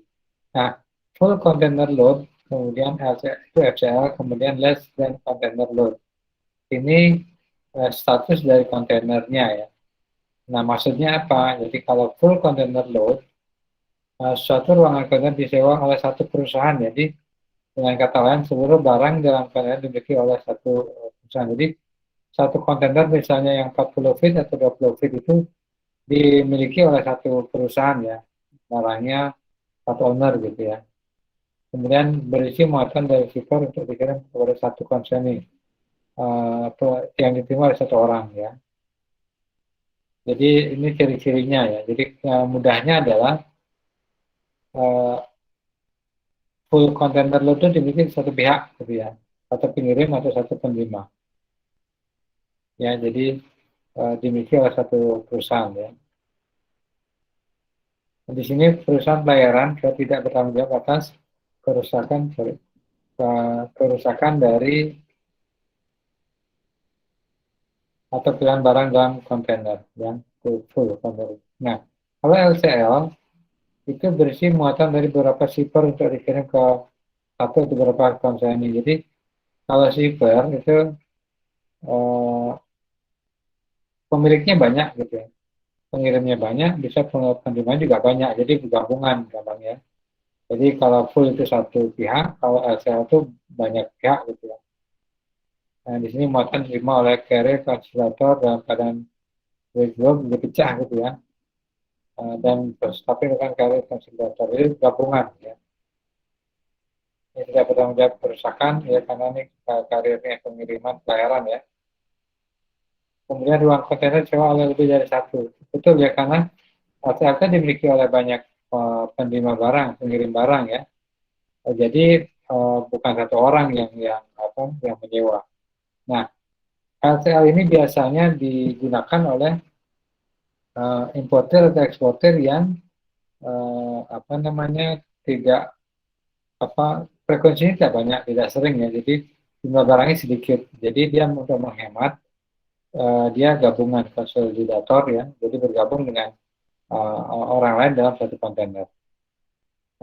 Nah, full container load, kemudian LCL, itu FCL, kemudian less than container load. Ini status dari kontainernya ya. Nah, maksudnya apa? Jadi kalau full container load, suatu ruangan kontainer disewa oleh satu perusahaan. Jadi dengan kata lain, seluruh barang dalam kontainer dimiliki oleh satu perusahaan. Jadi satu kontainer misalnya yang 40 feet atau 20 feet itu dimiliki oleh satu perusahaan ya. Barangnya satu owner gitu ya. Kemudian berisi muatan dari shipper untuk dikirim kepada satu konsening yang diterima oleh satu orang ya. Jadi ini ciri-cirinya ya. Jadi mudahnya adalah uh, full container load itu dimiliki satu pihak gitu ya, satu pengirim atau satu penerima. Ya, jadi dimiliki oleh satu perusahaan ya. Di sini perusahaan pelayaran tidak bertanggung jawab atas kerusakan kerusakan dari atau pilihan barang dalam kontainer yang full container. Nah, kalau LCL itu berisi muatan dari beberapa shipper untuk dikirim ke satu atau beberapa kontainer. Jadi kalau shipper itu eh, pemiliknya banyak gitu ya, pengirimnya banyak, bisa penerima juga banyak, jadi bergabungan gampangnya. Jadi kalau full itu satu pihak, kalau LCL itu banyak pihak gitu ya. Nah, di sini muatan diterima oleh carrier translator dalam keadaan wigwam dipecah gitu ya. Dan tapi dengan carrier translator itu gabungan ya. Ini tidak bertanggung jawab kerusakan ya karena ini karirnya pengiriman pelayaran ya. Kemudian ruang kontainer sewa oleh lebih dari satu. Betul ya karena LCL dimiliki oleh banyak penerima barang, pengirim barang ya. Jadi bukan satu orang yang menyewa. Nah, LCL ini biasanya digunakan oleh importer atau eksportir yang tidak frekuensinya tidak banyak, tidak sering ya. Jadi jumlah barangnya sedikit. Jadi dia untuk menghemat, dia gabungan konsolidator ya. Jadi bergabung dengan orang lain dalam satu kontainer.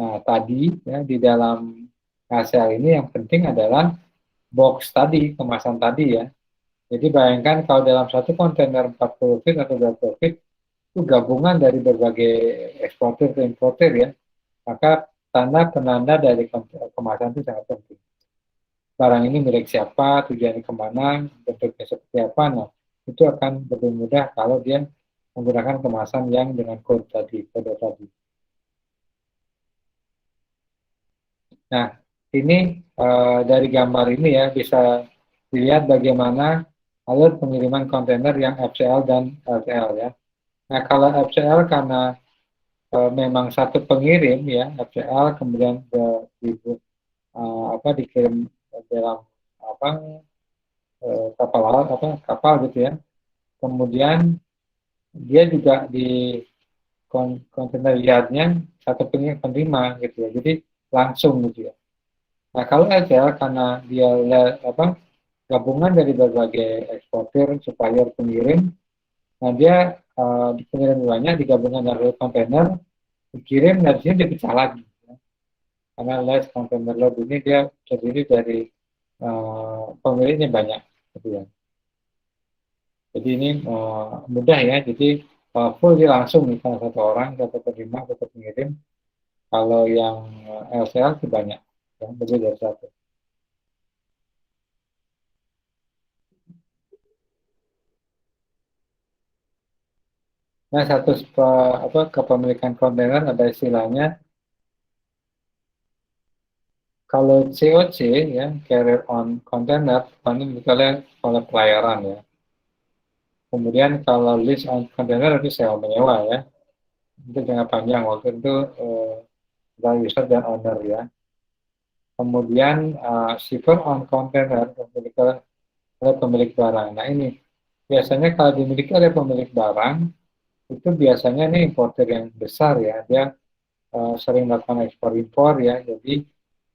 Nah, tadi ya di dalam LCL ini yang penting adalah box tadi, kemasan tadi ya. Jadi bayangkan kalau dalam satu kontainer 40 feet atau 20 feet, itu gabungan dari berbagai eksportir ke importir ya. Maka tanda penanda dari kemasan itu sangat penting. Barang ini milik siapa, tujuannya kemana, bentuknya seperti apa. Nah, itu akan lebih mudah kalau dia menggunakan kemasan yang dengan kode tadi. Nah, ini dari gambar ini ya bisa dilihat bagaimana alur pengiriman kontainer yang FCL dan LCL ya. Nah, kalau FCL karena memang satu pengirim ya, FCL kemudian dikirim dalam apa kapal laut kapal gitu ya. Kemudian dia juga di kontainer yardnya satu penerima gitu ya. Jadi langsung gitu ya. Nah, kalau LCL karena dia gabungan dari berbagai eksportir, supplier, pengirim, nah dia di pengirim banyak digabungkan dari kontainer, dikirim dari sini dipecah lagi. Ya. Karena less container load ini dia terdiri dari pemiliknya banyak, gitu ya. Jadi ini mudah ya. Jadi full dia langsung misalnya satu orang, satu penerima, satu pengirim. Kalau yang LCL itu banyak, ya, lebih dari satu. Nah, kepemilikan kontainer ada istilahnya kalau COC ya, carrier on container, ini misalnya oleh pelayaran ya. Kemudian kalau lease on container itu sewa menyewa ya. Itu jangka panjang waktu itu user dan owner ya. Kemudian shipper on container dimiliki oleh pemilik barang. Nah ini biasanya kalau dimiliki oleh pemilik barang itu biasanya ini importer yang besar ya. Dia sering melakukan ekspor impor ya. Jadi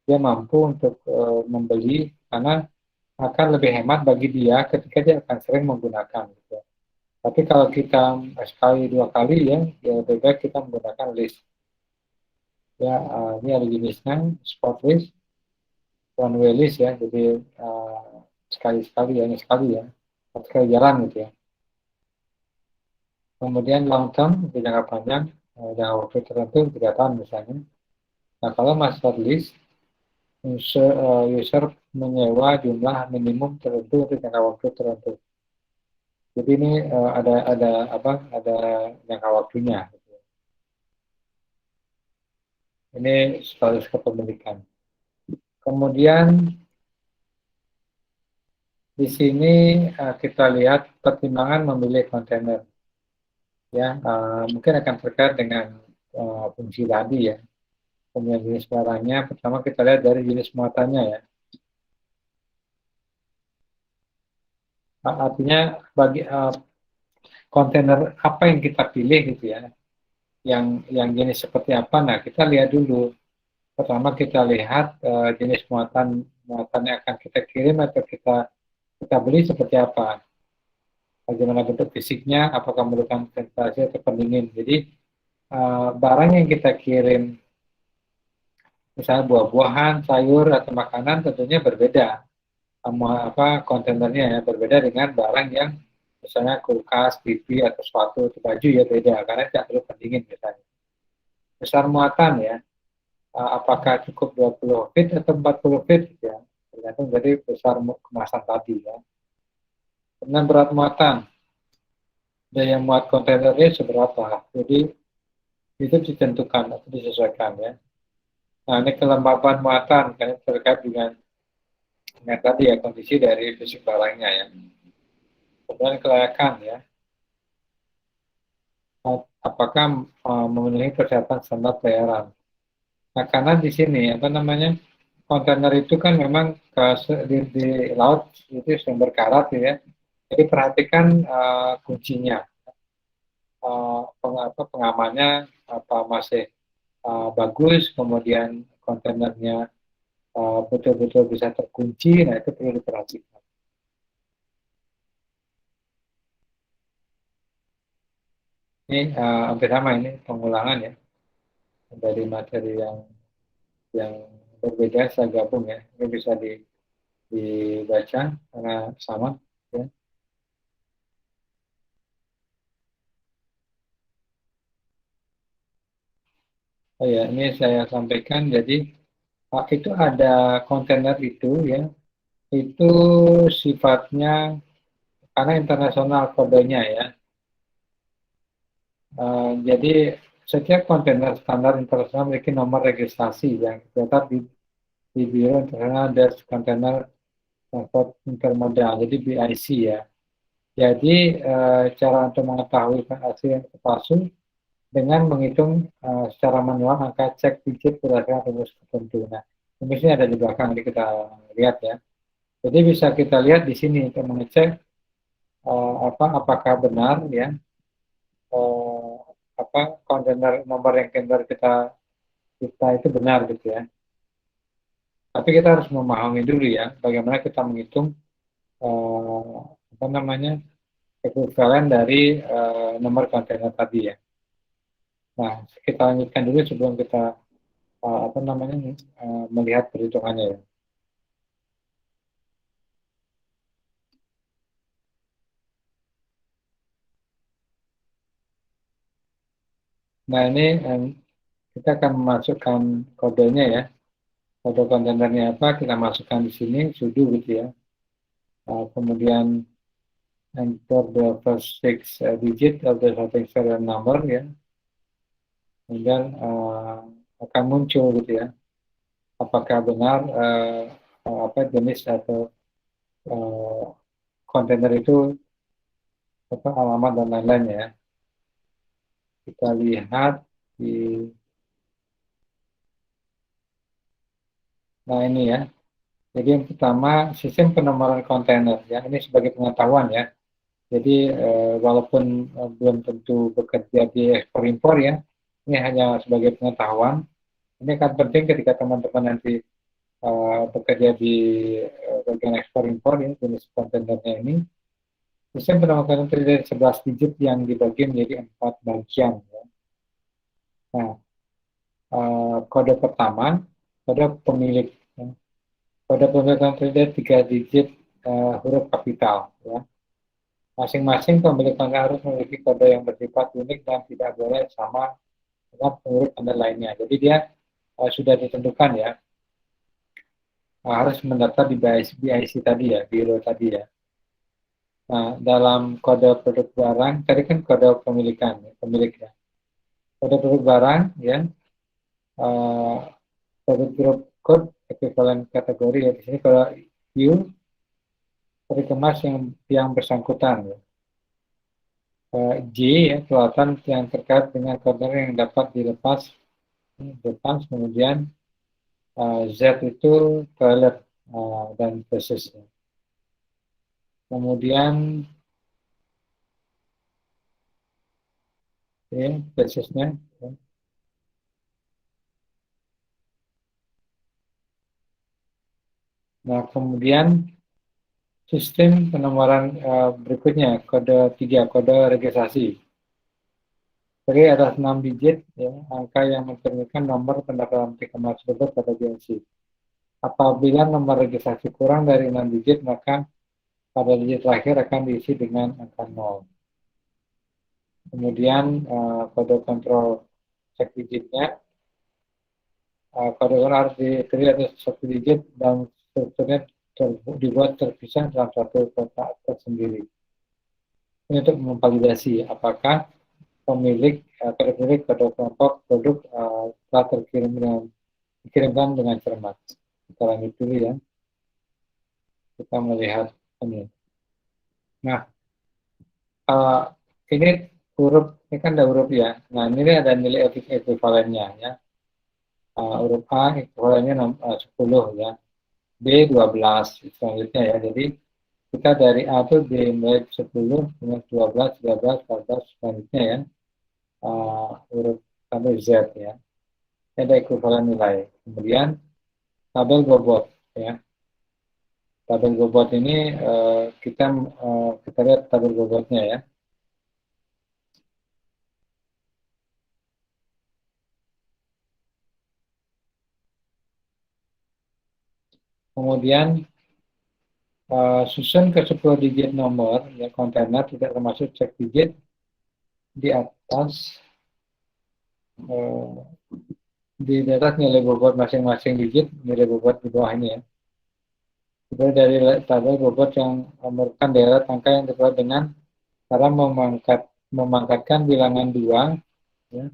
dia mampu untuk membeli karena akan lebih hemat bagi dia ketika dia akan sering menggunakan. Gitu. Tapi kalau kita sekali dua kali ya lebih baik kita menggunakan list. Ya, ini ada jenisnya spot list, one way list ya. Jadi sekali-sekali ya, ini sekali ya. sekali jalan gitu ya. Kemudian long term, untuk jangka panjang, jangka waktu tertentu 3 tahun misalnya. Nah, kalau master list, user menyewa jumlah minimum tertentu untuk jangka waktu tertentu. Jadi ini ada jangka waktunya. Ini status kepemilikan. Kemudian di sini kita lihat pertimbangan memilih kontainer. Ya, mungkin akan terkait dengan fungsi tadi ya. Kemudian jenis barangnya, pertama kita lihat dari jenis muatannya ya. Artinya bagi kontainer apa yang kita pilih gitu ya, yang jenis seperti apa. Nah, kita lihat dulu. Pertama kita lihat jenis muatan yang akan kita kirim atau kita beli seperti apa. Bagaimana bentuk fisiknya, apakah memerlukan ventilasi atau pendingin. Jadi barang yang kita kirim, misalnya buah-buahan, sayur atau makanan tentunya berbeda. Kontainernya ya berbeda dengan barang yang misalnya kulkas, TV atau sepatu atau baju ya beda karena tidak perlu pendingin misalnya. Besar muatan ya, apakah cukup 20 feet atau 40 feet ya, tergantung dari besar kemasan tadi ya. Kemudian berat muatan, daya muat kontainernya seberapa, jadi itu ditentukan atau disesuaikan ya. Nah ini kelembapan muatan kan terkait dengan tadi ya kondisi dari fisik barangnya ya. Kemudian kelayakan ya, apakah memenuhi persyaratan standar pelayaran. Nah karena di sini kontainer itu kan memang di laut itu sumber karat ya. Jadi perhatikan kuncinya, pengamannya masih bagus, kemudian kontainernya betul-betul bisa terkunci, nah itu perlu diperhatikan. Ini hampir sama ini pengulangan ya dari materi yang berbeda saya gabung ya, ini bisa dibaca karena sama ya. Oh ya, ini saya sampaikan jadi itu ada kontainer itu ya, itu sifatnya karena internasional kodenya ya. Jadi setiap kontainer standar internasional memiliki nomor registrasi yang terdapat di Biro Internasional des Kontainer Transport Intermodal, jadi BIC ya. Jadi cara untuk mengetahui asli yang palsu dengan menghitung secara manual angka cek digit berdasarkan rumus tertentu. Nah, rumusnya ada di belakang, jadi kita lihat ya. Jadi bisa kita lihat di sini untuk mengecek apakah benar ya kontainer nomor yang kita itu benar gitu ya. Tapi kita harus memahami dulu ya bagaimana kita menghitung ekuivalen dari nomor kontainer tadi ya. Nah, kita lanjutkan dulu sebelum kita melihat perhitungannya ya. Nah, ini kita akan memasukkan kodenya ya. Kode kontainernya apa, kita masukkan di sini, sudo gitu ya. Kemudian enter the first 6 digit of the sorting serial number ya. Kemudian akan muncul gitu ya. Apakah benar jenis atau kontainer itu alamat dan lain-lain ya. Kita lihat di nah ini ya. Jadi yang pertama sistem penomoran kontainer ya, ini sebagai pengetahuan ya. Jadi walaupun belum tentu bekerja di ekspor impor ya, ini hanya sebagai pengetahuan. Ini akan penting ketika teman-teman nanti bekerja di bagian ekspor impor ya, jenis kontainernya ini. Sistem penomoran terdiri dari 11 digit yang dibagi menjadi 4 bagian. Ya. Nah, kode pertama, kode pemilik. Ya. Kode pemilik terdiri dari 3 digit huruf kapital. Ya. Masing-masing pemilik tangga harus memiliki kode yang bersifat unik dan tidak boleh sama dengan pengurus tangga lainnya. Jadi dia sudah ditentukan ya, harus mendaftar di BIC tadi ya, biro tadi ya. Nah, dalam kode produk barang, tadi kan kode pemilikan, ya, pemilik ya. Kode produk barang ya, uh, produk grup code, ekuivalen kategori ya. Di sini kalau U, kode kemas yang bersangkutan ya. J ya, kelautan yang terkait dengan kontainer yang dapat dilepas, kemudian Z itu toilet dan basisnya. Kemudian ya, basisnya. Ya. Nah, kemudian sistem penomoran berikutnya, kode 3, kode registrasi. Terdiri atas 6 digit, ya, angka yang mencerminkan nomor pendaftaran peti kemas tersebut pada GNC. Apabila nomor registrasi kurang dari 6 digit, maka pada digit terakhir akan diisi dengan angka 0. Kemudian kode kontrol cek digitnya, kode kontrol harus terdiri atas 1 digit dan strukturnya dibuat terpisah dalam satu kotak tersendiri. Ini untuk memvalidasi apakah pemilik kode kelompok produk telah dikirimkan dengan cermat. Kita lanjut dulu ya. Kita melihat ini. Nah, ini huruf, ini kan ada huruf ya. Nah, ini ada nilai ekuivalennya ya. Huruf A ekuivalennya 10 ya. B 12 selanjutnya ya. Jadi kita dari A itu dimulai 10, kemudian 12, 13, 14 selanjutnya ya. Huruf sampai Z ya. Ini ada ekuivalen nilai. Kemudian tabel bobot ya. Tabel bobot ini kita lihat tabel bobotnya ya. Kemudian susun ke 10 digit nomor ya, kontainer tidak termasuk cek digit di atas di atas nilai bobot masing-masing digit, nilai bobot di bawah ini ya. Itu dari tabel bobot yang merupakan deret angka yang diperoleh dengan cara memangkatkan bilangan 2 ya,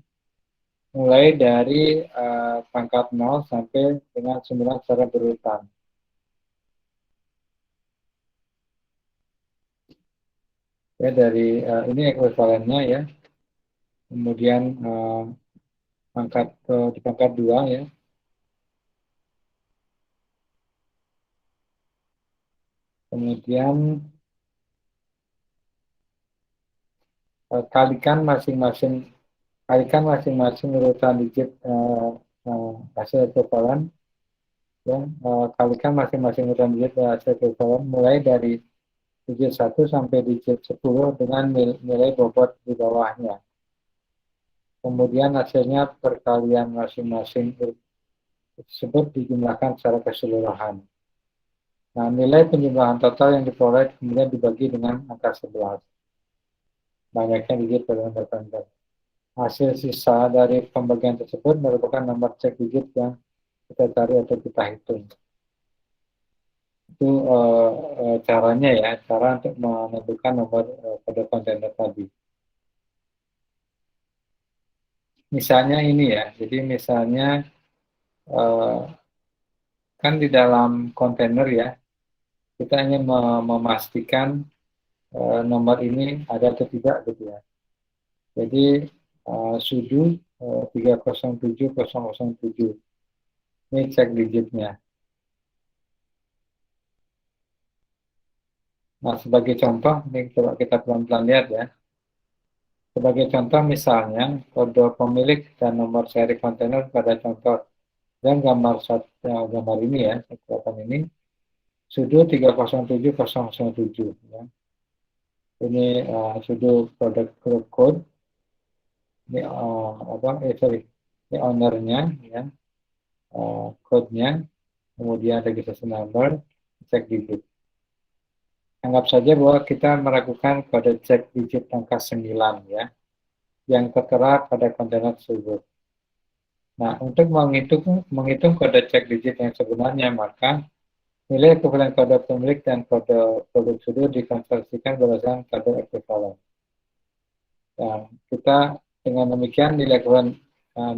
mulai dari pangkat 0 sampai dengan 9 secara berurutan. Ya, dari ini ekuivalennya ya. Kemudian di pangkat 2 ya. Kemudian kalikan masing-masing urutan digit hasil ekuivalen ya, kalikan masing-masing urutan digit hasil ekuivalen mulai dari digit 1 sampai digit 10 dengan nilai bobot di bawahnya. Kemudian hasilnya perkalian masing-masing tersebut dijumlahkan secara keseluruhan. Nah, nilai penjumlahan total yang diperoleh kemudian dibagi dengan angka 11. Banyaknya digit pada nomor tertentu. Hasil sisa dari pembagian tersebut merupakan nomor cek digit yang kita cari atau kita hitung. Itu caranya ya, cara untuk menentukan nomor kode kontainer tadi. Misalnya ini ya, jadi misalnya kan di dalam kontainer ya, kita ingin memastikan nomor ini ada atau tidak gitu ya. Jadi sudu 307007 ini cek digitnya. Nah, sebagai contoh, ini coba kita pelan-pelan lihat ya. Sebagai contoh misalnya, kode pemilik dan nomor seri kontainer pada contoh dan gambar ini ya, kelihatan ini, sudu 307007 ya. Ini sudu produk group code. Ini ini ownernya ya, code-nya, kemudian registrasi number, cek digit. Anggap saja bahwa kita melakukan kode cek digit angka 9 ya, yang tertera pada kontainer tersebut. Nah, untuk menghitung kode cek digit yang sebenarnya, maka nilai ekuivalen kode pemilik dan kode produk sudo dikonversikan berdasarkan kode ekuivalen. Nah, kita dengan demikian nilai ekuivalen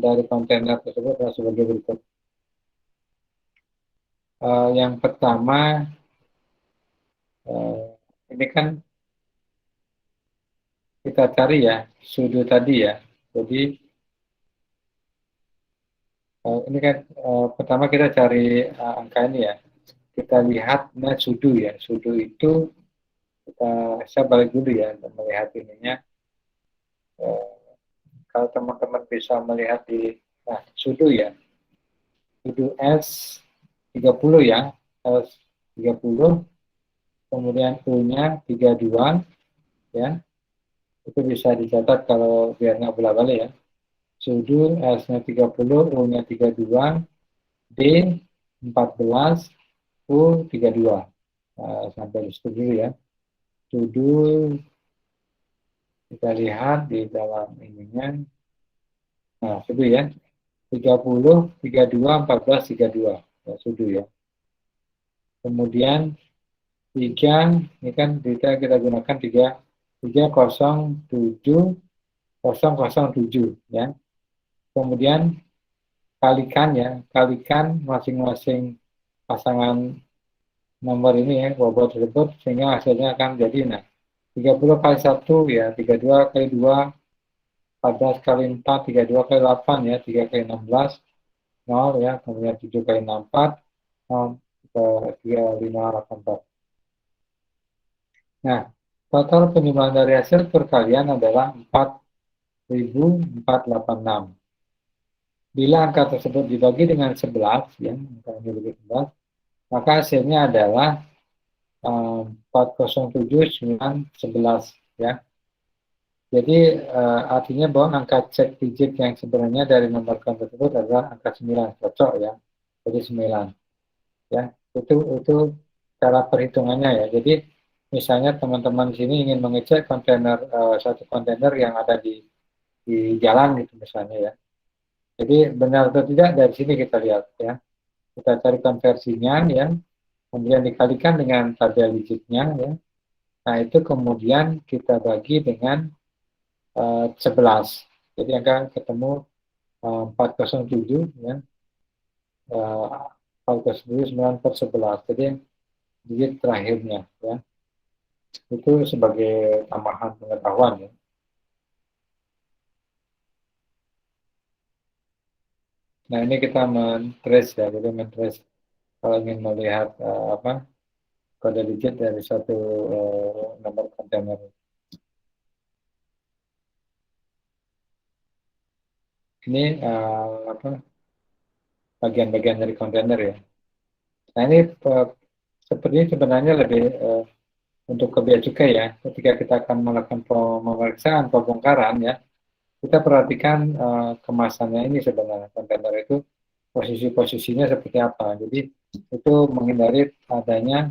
dari kontainer tersebut adalah sebagai berikut. Yang pertama, ini kan kita cari ya, sudo tadi ya. Jadi ini kan pertama kita cari angka ini ya. Kita lihat sudo ya. Sudo itu saya balik dulu ya untuk melihat ininya. Kalau teman-teman bisa melihat di sudo ya. Sudo S 30 ya. S 30, kemudian U-nya 32 ya. Itu bisa dicatat kalau biar nggak bola-balik ya. Sudo S-nya 30, U-nya 32, D 14, U 32. Sampai di situ dulu ya. Sudo kita lihat di dalam ininya. Nah, sudo ya. 30, 32, 14, 32. Ya, sudo ya. Kemudian 3, ini kan kita gunakan 307, 007 ya. Kemudian kalikan ya, kalikan masing-masing pasangan nomor ini ya, bobot tersebut, sehingga hasilnya akan jadi 30 kali 1 ya, 32 kali 2, 14 kali 4, 32 kali 8 ya, 3 kali 16, 0 ya, kemudian 7 kali 64, 0, 3584. Nah, total penjumlahan dari hasil perkalian adalah 4.486. Bila angka tersebut dibagi dengan 11, ya, angka ini dibagi 11, maka hasilnya adalah 407.911 ya. Jadi artinya bahwa angka cek digit yang sebenarnya dari nomor account tersebut adalah angka 9, cocok ya. Jadi 9 ya. Itu cara perhitungannya ya. Jadi misalnya teman-teman di sini ingin mengecek kontainer satu kontainer yang ada di jalan gitu misalnya ya. Jadi benar atau tidak dari sini kita lihat ya. Kita cari konversinya ya. Kemudian dikalikan dengan tabel digitnya ya. Nah, itu kemudian kita bagi dengan 11. Jadi akan ketemu 407 ya. 409 per 11. Jadi digit terakhirnya ya. Itu sebagai tambahan pengetahuan ya. Nah, ini kita men-trace ya. Jadi men-trace kalau ingin melihat kode digit dari satu nomor kontainer. Ini bagian-bagian dari kontainer ya. Nah, ini sepertinya sebenarnya lebih untuk ke bea cukai ya. Ketika kita akan melakukan pemeriksaan pembongkaran ya, kita perhatikan kemasannya ini sebenarnya kontainer itu posisi-posisinya seperti apa. Jadi itu menghindari adanya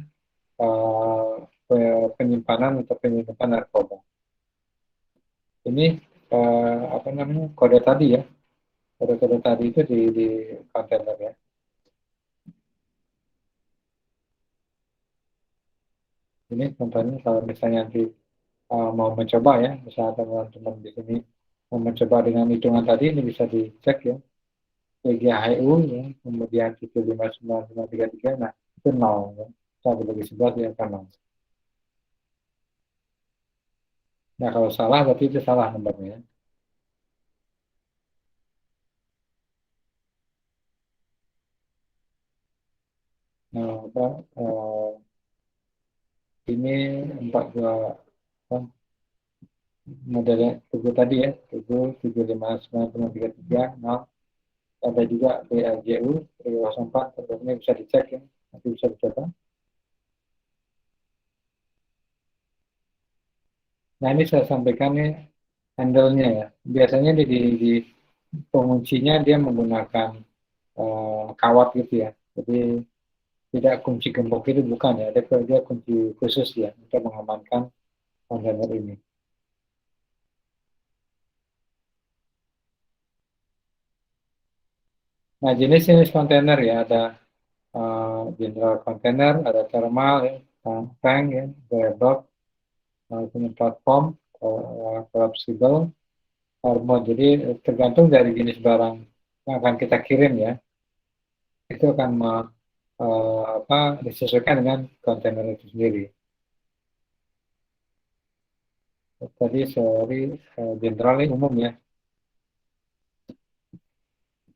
penyimpanan atau penyelundupan narkoba. Ini kode tadi ya. Kode-kode tadi itu di kontainer ya. Ini contohnya kalau misalnya nanti mau mencoba ya, misalnya teman-teman di sini mau mencoba dengan hitungan tadi, ini bisa dicek ya. PGHU ya, kemudian itu 59533, nah itu 0 ya. 1/11 ya kan 0. Nah kalau salah berarti itu salah nomornya ya. Nah, ini 42 modelnya tujuh tadi ya, 7759333, 0. Ada juga BLJU 304, tentunya bisa dicek ya, nanti bisa dicoba. Nah ini saya sampaikan nih handle-nya ya. Biasanya di penguncinya dia menggunakan kawat gitu ya. Jadi tidak kunci gembok itu bukan ya, dia kunci khusus ya untuk mengamankan kontainer ini. Nah, jenis-jenis kontainer ya ada general container, ada thermal, ya, tank, ya, dry bulk, punya platform, collapsible, armored. Jadi tergantung dari jenis barang yang akan kita kirim ya, itu akan apa disesuaikan dengan kontainer itu sendiri. Tadi sorry, general ini umum ya.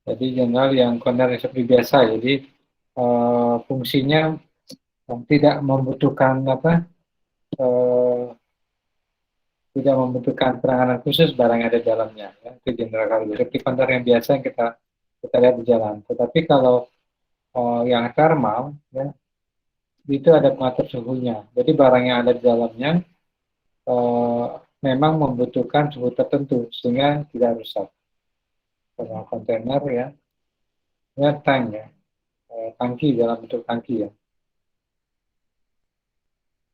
Jadi general yang kontainer seperti biasa. Jadi fungsinya tidak membutuhkan apa, eh, tidak membutuhkan penanganan khusus barang yang ada di dalamnya. Ya. Itu general cargo. Seperti kontainer yang biasa yang kita lihat di jalan. Tetapi kalau yang thermal, ya, itu ada pengatur suhunya. Jadi barang yang ada di dalamnya eh, memang membutuhkan suhu tertentu sehingga tidak rusak. Kalau kontainer ya tank ya, tangki dalam bentuk tangki ya.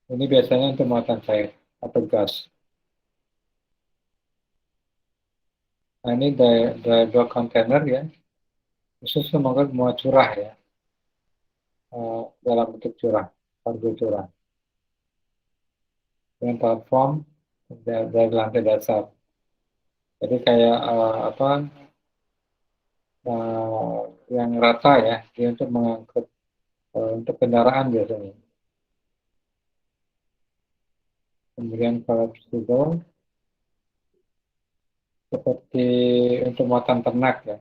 Ini biasanya untuk muatan cair atau gas. Nah ini dry bulk container ya, khusus semoga muat curah ya, dalam bentuk curah, kargo curah. Dengan platform dari lantai dasar. Jadi kayak apa uh, yang rata ya, dia untuk mengangkut untuk kendaraan biasanya. Kemudian kalau itu seperti untuk muatan ternak ya,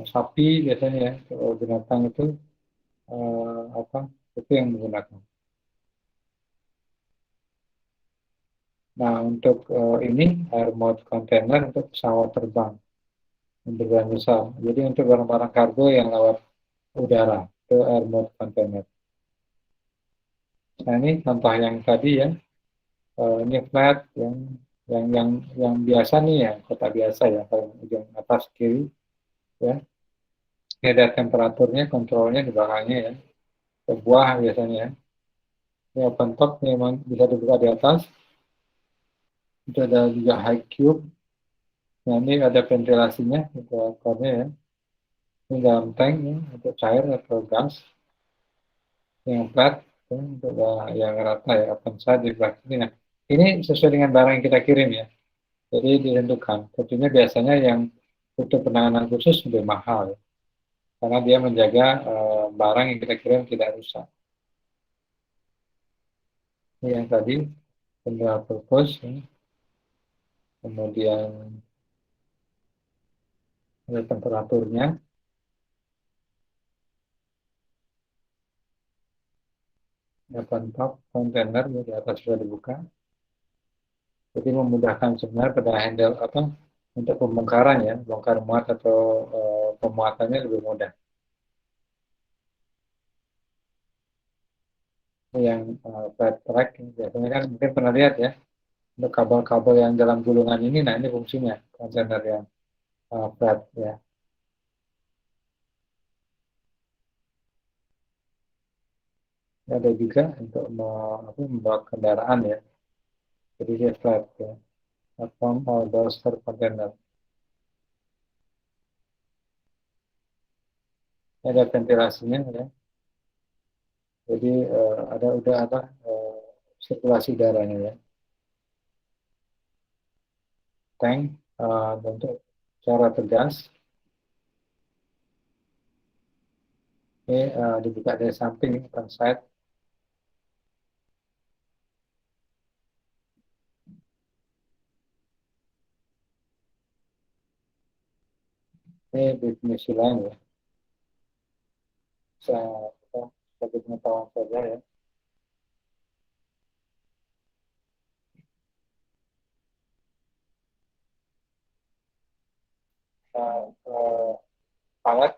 sapi biasanya ya, kalau binatang itu apa itu yang menggunakan. Nah untuk ini air mode container untuk pesawat terbang yang berbahan besar. Jadi untuk barang-barang kargo yang lewat udara itu air mode container. Nah ini contoh yang tadi ya, ini flat yang biasa nih ya, kotak biasa ya, paling ujung atas kiri ya. Ini ada temperaturnya, kontrolnya di belakangnya ya. Buah biasanya ya. Ini open top memang bisa dibuka di atas. Itu ada juga high cube. Nah ini ada ventilasinya, itu akornya ya. Ini dalam tank ya, untuk cair atau gas. Yang flat, ya, untuk yang rata ya, open side di belakang ini. Nah, ini sesuai dengan barang yang kita kirim ya. Jadi ditentukan. Tentunya biasanya yang untuk penanganan khusus lebih mahal ya. Karena dia menjaga barang yang kita kirim tidak rusak. Ini yang tadi, general purpose, ya. Kemudian ada temperaturnya, open top, kontainer ya, di atas sudah dibuka. Jadi memudahkan sebenarnya pada handle apa untuk pembongkaran ya, bongkar muat atau pemuatannya lebih mudah. Yang flat track biasanya kan mungkin pernah lihat ya, untuk kabel-kabel yang dalam gulungan ini, nah ini fungsinya kontainer yang flat ya. Ada juga untuk membawa kendaraan ya, jadi dia flat ya. Platform doorstep container. Ada ventilasinya ya. Jadi udah ada sirkulasi udaranya ya. Tank bentuk secara tegas. Ini dibuka dari samping front side. Ini definisi lain ya. Saya sebagai pengetahuan saja ya. Palet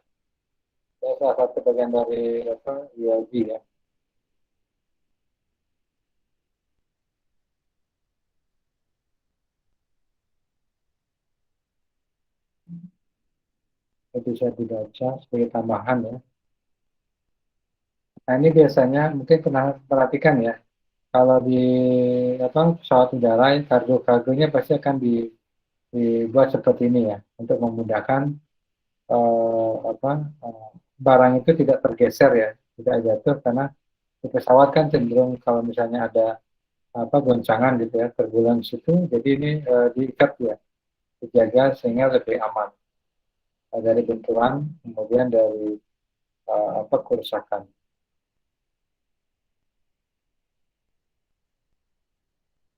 ya, salah satu bagian dari apa ULB ya. Itu bisa dibaca sebagai tambahan ya. Nah, ini biasanya mungkin pernah perhatikan ya, kalau di pesawat udara, kargo-kargonya pasti akan dibuat seperti ini ya, untuk memudahkan apa barang itu tidak tergeser ya, tidak jatuh, karena di pesawat kan cenderung kalau misalnya ada goncangan gitu ya, turbulence itu, jadi ini diikat ya, dijaga sehingga lebih aman dari benturan, kemudian dari kerusakan.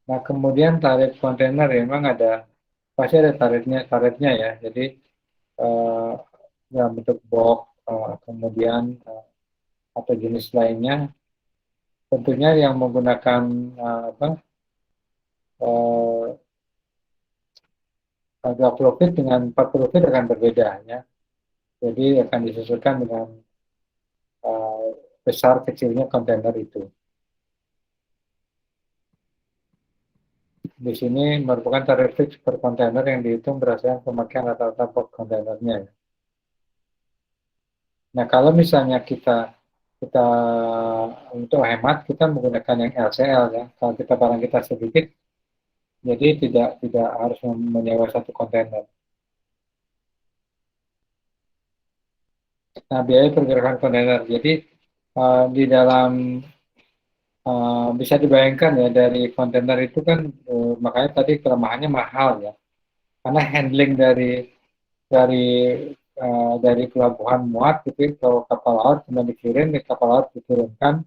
Nah, kemudian tarif kontainer ya, memang pasti ada tarifnya ya. Jadi eh, dalam bentuk box, kemudian atau jenis lainnya, tentunya yang menggunakan eh, 20 feet dengan 40 feet akan berbeda ya. Jadi akan disesuaikan dengan eh, besar kecilnya kontainer itu. Di sini merupakan tarif fix per kontainer yang dihitung berdasarkan pemakaian rata-rata box kontainernya. Ya. Nah, kalau misalnya kita untuk hemat kita menggunakan yang LCL ya. Kalau barang kita sedikit, jadi tidak harus menyewa satu kontainer. Nah, biaya pergerakan kontainer. Jadi di dalam bisa dibayangkan ya, dari kontainer itu kan makanya tadi kelemahannya mahal ya. Karena handling dari dari pelabuhan muat gitu ke kapal laut, kemudian dikirim di kapal laut, diturunkan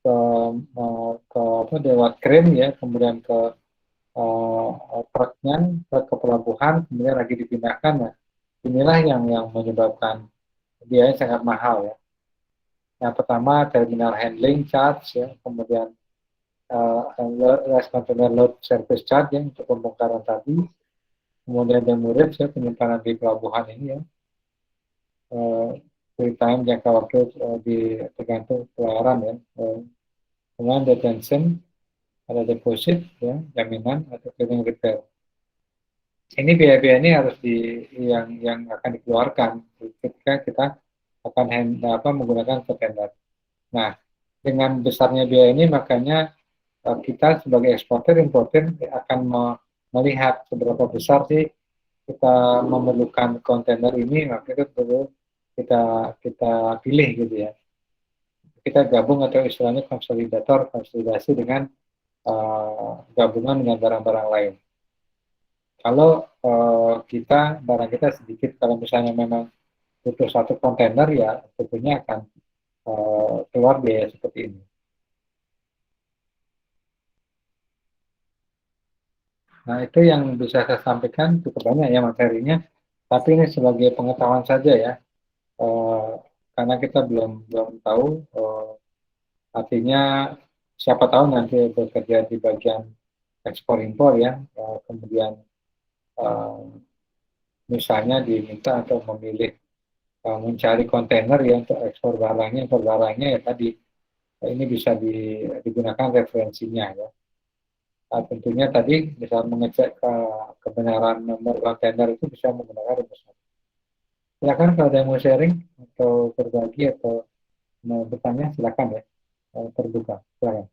ke lewat krim ya, kemudian ke truknya ke pelabuhan, kemudian lagi dipindahkan. Nah, inilah yang menyebabkan biaya sangat mahal ya. Yang pertama terminal handling charge ya, kemudian less container load service charge ya, untuk pembongkaran tadi, kemudian demurrage ya, penyimpanan di pelabuhan ini ya, free time jangka waktu tergantung pelayaran ya, kemudian detention, ada deposit ya, jaminan atau cleaning repair. Ini biaya-biaya ini harus yang akan dikeluarkan ketika kita akan menggunakan kontainer. Nah, dengan besarnya biaya ini makanya kita sebagai eksportir importir akan melihat seberapa besar sih kita memerlukan kontainer ini, maka itu perlu kita kita pilih gitu ya. Kita gabung atau istilahnya konsolidasi dengan gabungan dengan barang-barang lain. Kalau barang kita sedikit, kalau misalnya memang butuh satu kontainer ya tentunya akan keluar biaya seperti ini. Nah, itu yang bisa saya sampaikan, cukup banyak ya materinya, tapi ini sebagai pengetahuan saja ya, karena kita belum tahu, artinya siapa tahu nanti bekerja di bagian ekspor impor ya, kemudian misalnya diminta atau memilih mencari kontainer ya untuk ekspor barangnya ya tadi, ini bisa digunakan referensinya ya. Nah, tentunya tadi bisa mengecek kebenaran nomor kontainer itu bisa menggunakan rumus. Silakan kalau ada yang mau sharing atau berbagi atau mau bertanya, silakan ya, terbuka. Silakan.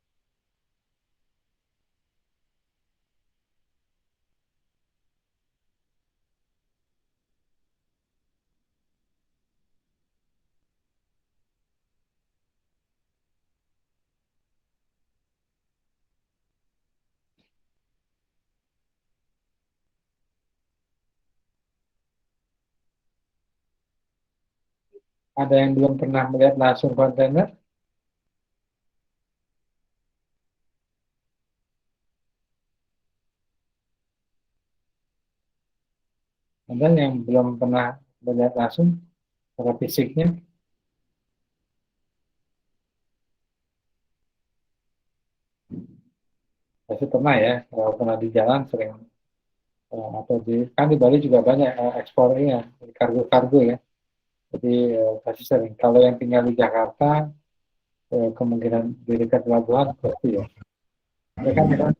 Ada yang belum pernah melihat langsung kontainer? Ada yang belum pernah melihat langsung secara fisiknya? Pasti pernah ya, kalau pernah di jalan sering, atau kan di Bali juga banyak ekspornya, kargo-kargo ya. Jadi pasti sering. Kalau yang tinggal di Jakarta, kemungkinan di dekat pelabuhan pasti ya. Ya kan, ya?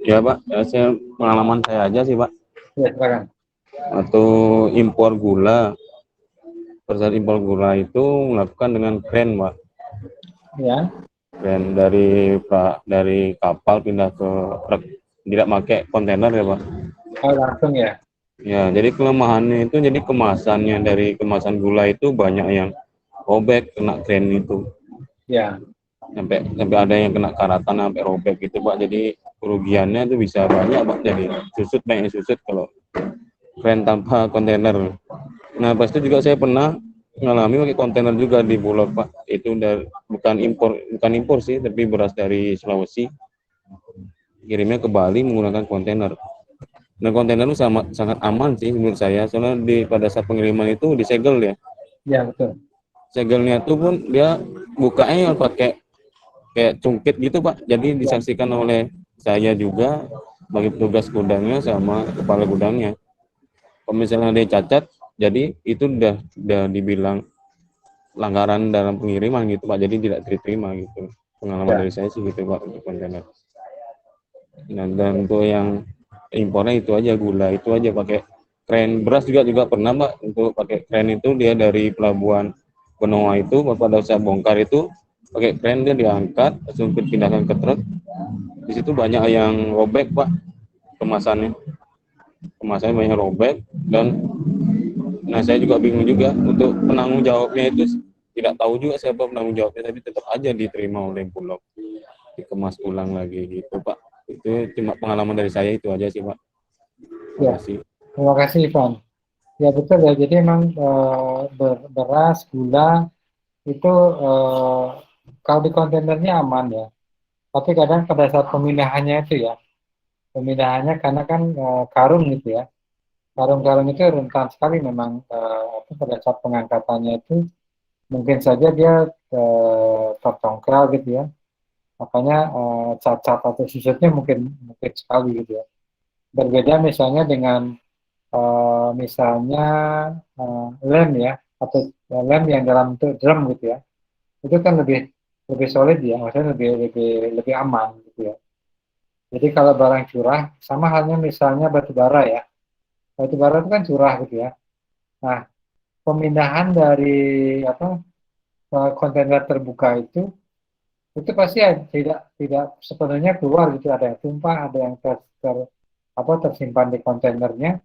Ya Pak, ya, pengalaman saya aja sih Pak. Ya, silakan. Atau impor gula, perusahaan impor gula itu melakukan dengan brand Pak. Ya, Dan dari kapal pindah ke truk, tidak pakai kontainer ya Pak. oh, langsung ya. Ya, jadi kelemahannya itu jadi kemasannya, dari kemasan gula itu banyak yang robek kena kren itu. Ya, Sampai sampai ada yang kena karatan sampai robek gitu Pak. Jadi kerugiannya itu bisa banyak Pak. Jadi banyak susut kalau kren tanpa kontainer. Nah, pas itu juga saya pernah mengalami pakai kontainer juga di Bulog Pak. Itu dari bukan impor sih, tapi beras dari Sulawesi. Kirimnya ke Bali menggunakan kontainer. Nah, kontainer itu sangat aman sih menurut saya, soalnya pada saat pengiriman itu disegel ya. ya betul. Segelnya tuh pun dia bukanya pakai kayak cungkit gitu Pak. Jadi Ya, disaksikan oleh saya juga bagi petugas gudangnya sama kepala gudangnya. Kalau misalnya ada yang cacat, jadi itu udah dibilang pelanggaran dalam pengiriman gitu Pak. Jadi tidak diterima gitu. Pengalaman ya, dari saya sih gitu Pak untuk kontainer. Nah, dan untuk yang impornya itu aja, gula itu aja pakai kren. Beras juga pernah Pak, untuk pakai kren itu dia dari pelabuhan Benoa itu pada usaha bongkar itu pakai kren, dia diangkat langsung dipindahkan ke truk. Di situ banyak yang robek Pak, kemasannya banyak robek. Dan nah, saya juga bingung juga untuk penanggung jawabnya itu, tidak tahu juga siapa penanggung jawabnya, tapi tetap aja diterima oleh Bulog, dikemas ulang lagi gitu Pak. Itu cuma pengalaman dari saya, itu aja sih Pak. Terima ya. kasih. Terima kasih, Ivan. Ya betul ya. Jadi memang beras, gula itu kalau di kontainernya aman ya. Tapi kadang pada saat pemindahannya itu ya, pemindahannya karena kan karung gitu ya. Karung-karung itu rentan sekali memang pada saat pengangkatannya itu mungkin saja dia tertongkral gitu ya. Makanya cacat atau susutnya mungkin mungkin sekali gitu ya. Berbeda misalnya dengan misalnya lem ya, atau lem yang dalam bentuk drum gitu ya. Itu kan lebih lebih solid ya, maksudnya lebih lebih lebih aman gitu ya. Jadi kalau barang curah, sama halnya misalnya batu bara ya. Batu bara itu kan curah gitu ya. Nah, pemindahan dari apa kontainer terbuka itu pasti tidak tidak sepenuhnya keluar gitu. Ada yang tumpah, ada yang tersimpan di kontainernya.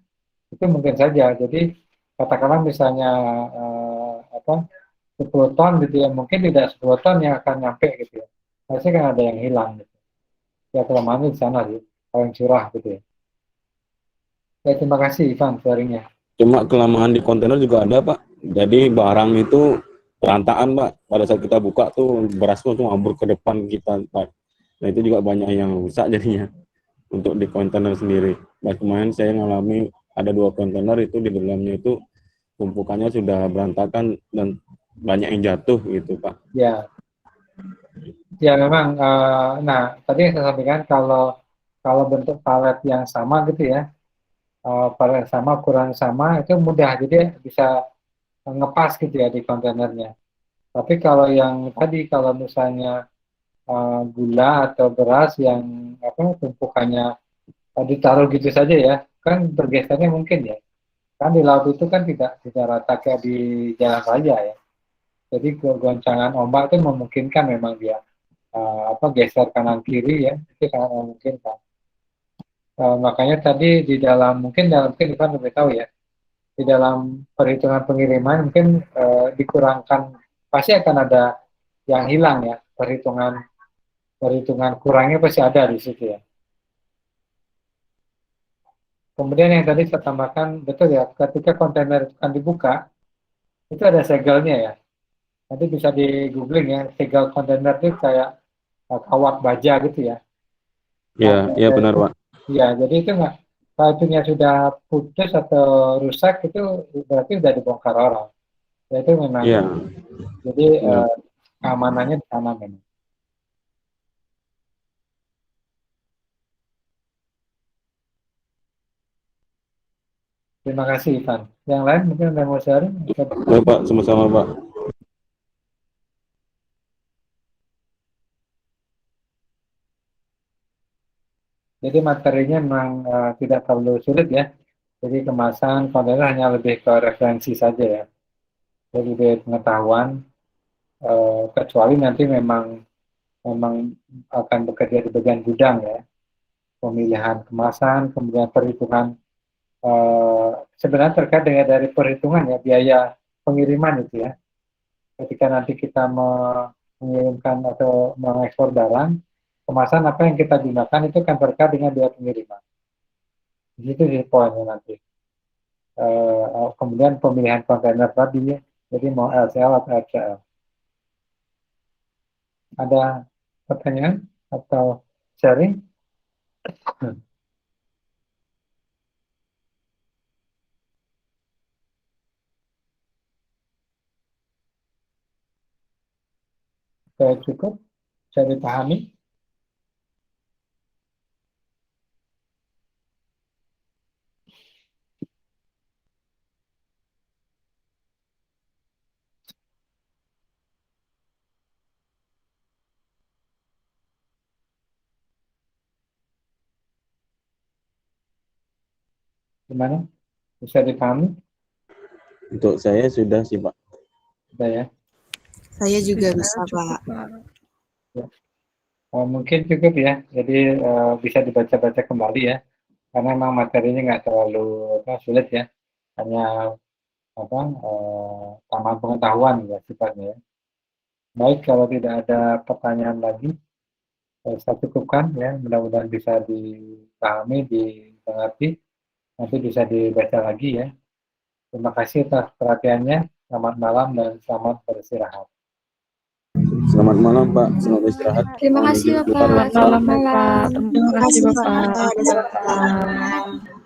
Itu mungkin saja. Jadi katakanlah misalnya 10 ton gitu ya, mungkin tidak 10 ton yang akan nyampe gitu ya. Pasti kan ada yang hilang gitu. Ya kelemahannya di sana sih, kalau yang curah gitu ya. Ya terima kasih Ivan sharingnya. Cuma kelemahan di kontainer juga ada Pak. Jadi barang itu berantakan Pak. Pada saat kita buka tuh beras tuh ngabur ke depan kita Pak. Nah, itu juga banyak yang rusak jadinya untuk di kontainer sendiri. Nah, kemarin saya ngalami ada 2 kontainer itu, di dalamnya itu tumpukannya sudah berantakan dan banyak yang jatuh gitu Pak. Ya, ya memang. Nah tadi yang saya sampaikan kalau kalau bentuk palet yang sama gitu ya, palet yang sama, ukuran sama itu mudah, jadi bisa ngepas gitu ya di kontainernya. Tapi kalau yang tadi, kalau misalnya gula atau beras yang tumpukannya ditaruh gitu saja ya, kan bergesernya mungkin ya. Kan di laut itu kan tidak rata kayak di jalan raya ya. Jadi goncangan ombak itu memungkinkan memang dia geser kanan kiri ya, itu sangat memungkinkan. Makanya tadi di dalam mungkin Ivan lebih tahu ya, di dalam perhitungan pengiriman mungkin dikurangkan, pasti akan ada yang hilang ya, perhitungan perhitungan kurangnya pasti ada di situ ya. Kemudian yang tadi saya tambahkan, betul ya, ketika kontainer itu akan dibuka, itu ada segelnya ya. Nanti bisa di googling ya, segel kontainer itu kayak kawat baja gitu ya. Nah, Ya, ya benar itu, Pak. ya, jadi itu nggak, kalau itunya sudah putus atau rusak itu berarti sudah dibongkar orang. Ya, itu memang, Iya, jadi ya. keamanannya di sana memang. Terima kasih Ivan. Yang lain mungkin ada yang mau sharing? Baik Pak, sama-sama Pak. Jadi materinya memang tidak terlalu sulit ya. Jadi kemasan kontainer hanya lebih ke referensi saja ya. Jadi lebih pengetahuan. kecuali nanti memang akan bekerja di bagian gudang ya, pemilihan kemasan, kemudian perhitungan, sebenarnya terkait dengan dari perhitungan ya biaya pengiriman itu ya. Ketika nanti kita mengirimkan atau mengekspor barang, kemasan apa yang kita gunakan itu kan terkait dengan biaya pengiriman. Di situ sih poinnya nanti. Kemudian pemilihan kontainer tadi, jadi mau LCL atau FCL. Ada pertanyaan atau sharing? Cukup? Bisa dipahami? Gimana? Bisa dipahami? Untuk saya sudah sih Pak. Sudah ya? Saya juga bisa, Pak. Ya. Mungkin cukup ya. Jadi bisa dibaca-baca kembali ya. Karena memang materinya nggak terlalu sulit ya. Hanya tambahan pengetahuan ya sifatnya ya. Baik, kalau tidak ada pertanyaan lagi, saya cukupkan ya. Mudah-mudahan bisa dipahami, dimengerti. Nanti bisa dibaca lagi ya. Terima kasih atas perhatiannya. Selamat malam dan selamat beristirahat. Selamat malam Pak, selamat istirahat. Terima kasih Bapak. Selamat malam, Selamat malam. Terima kasih, Bapak. Pak. Ada kesempatan.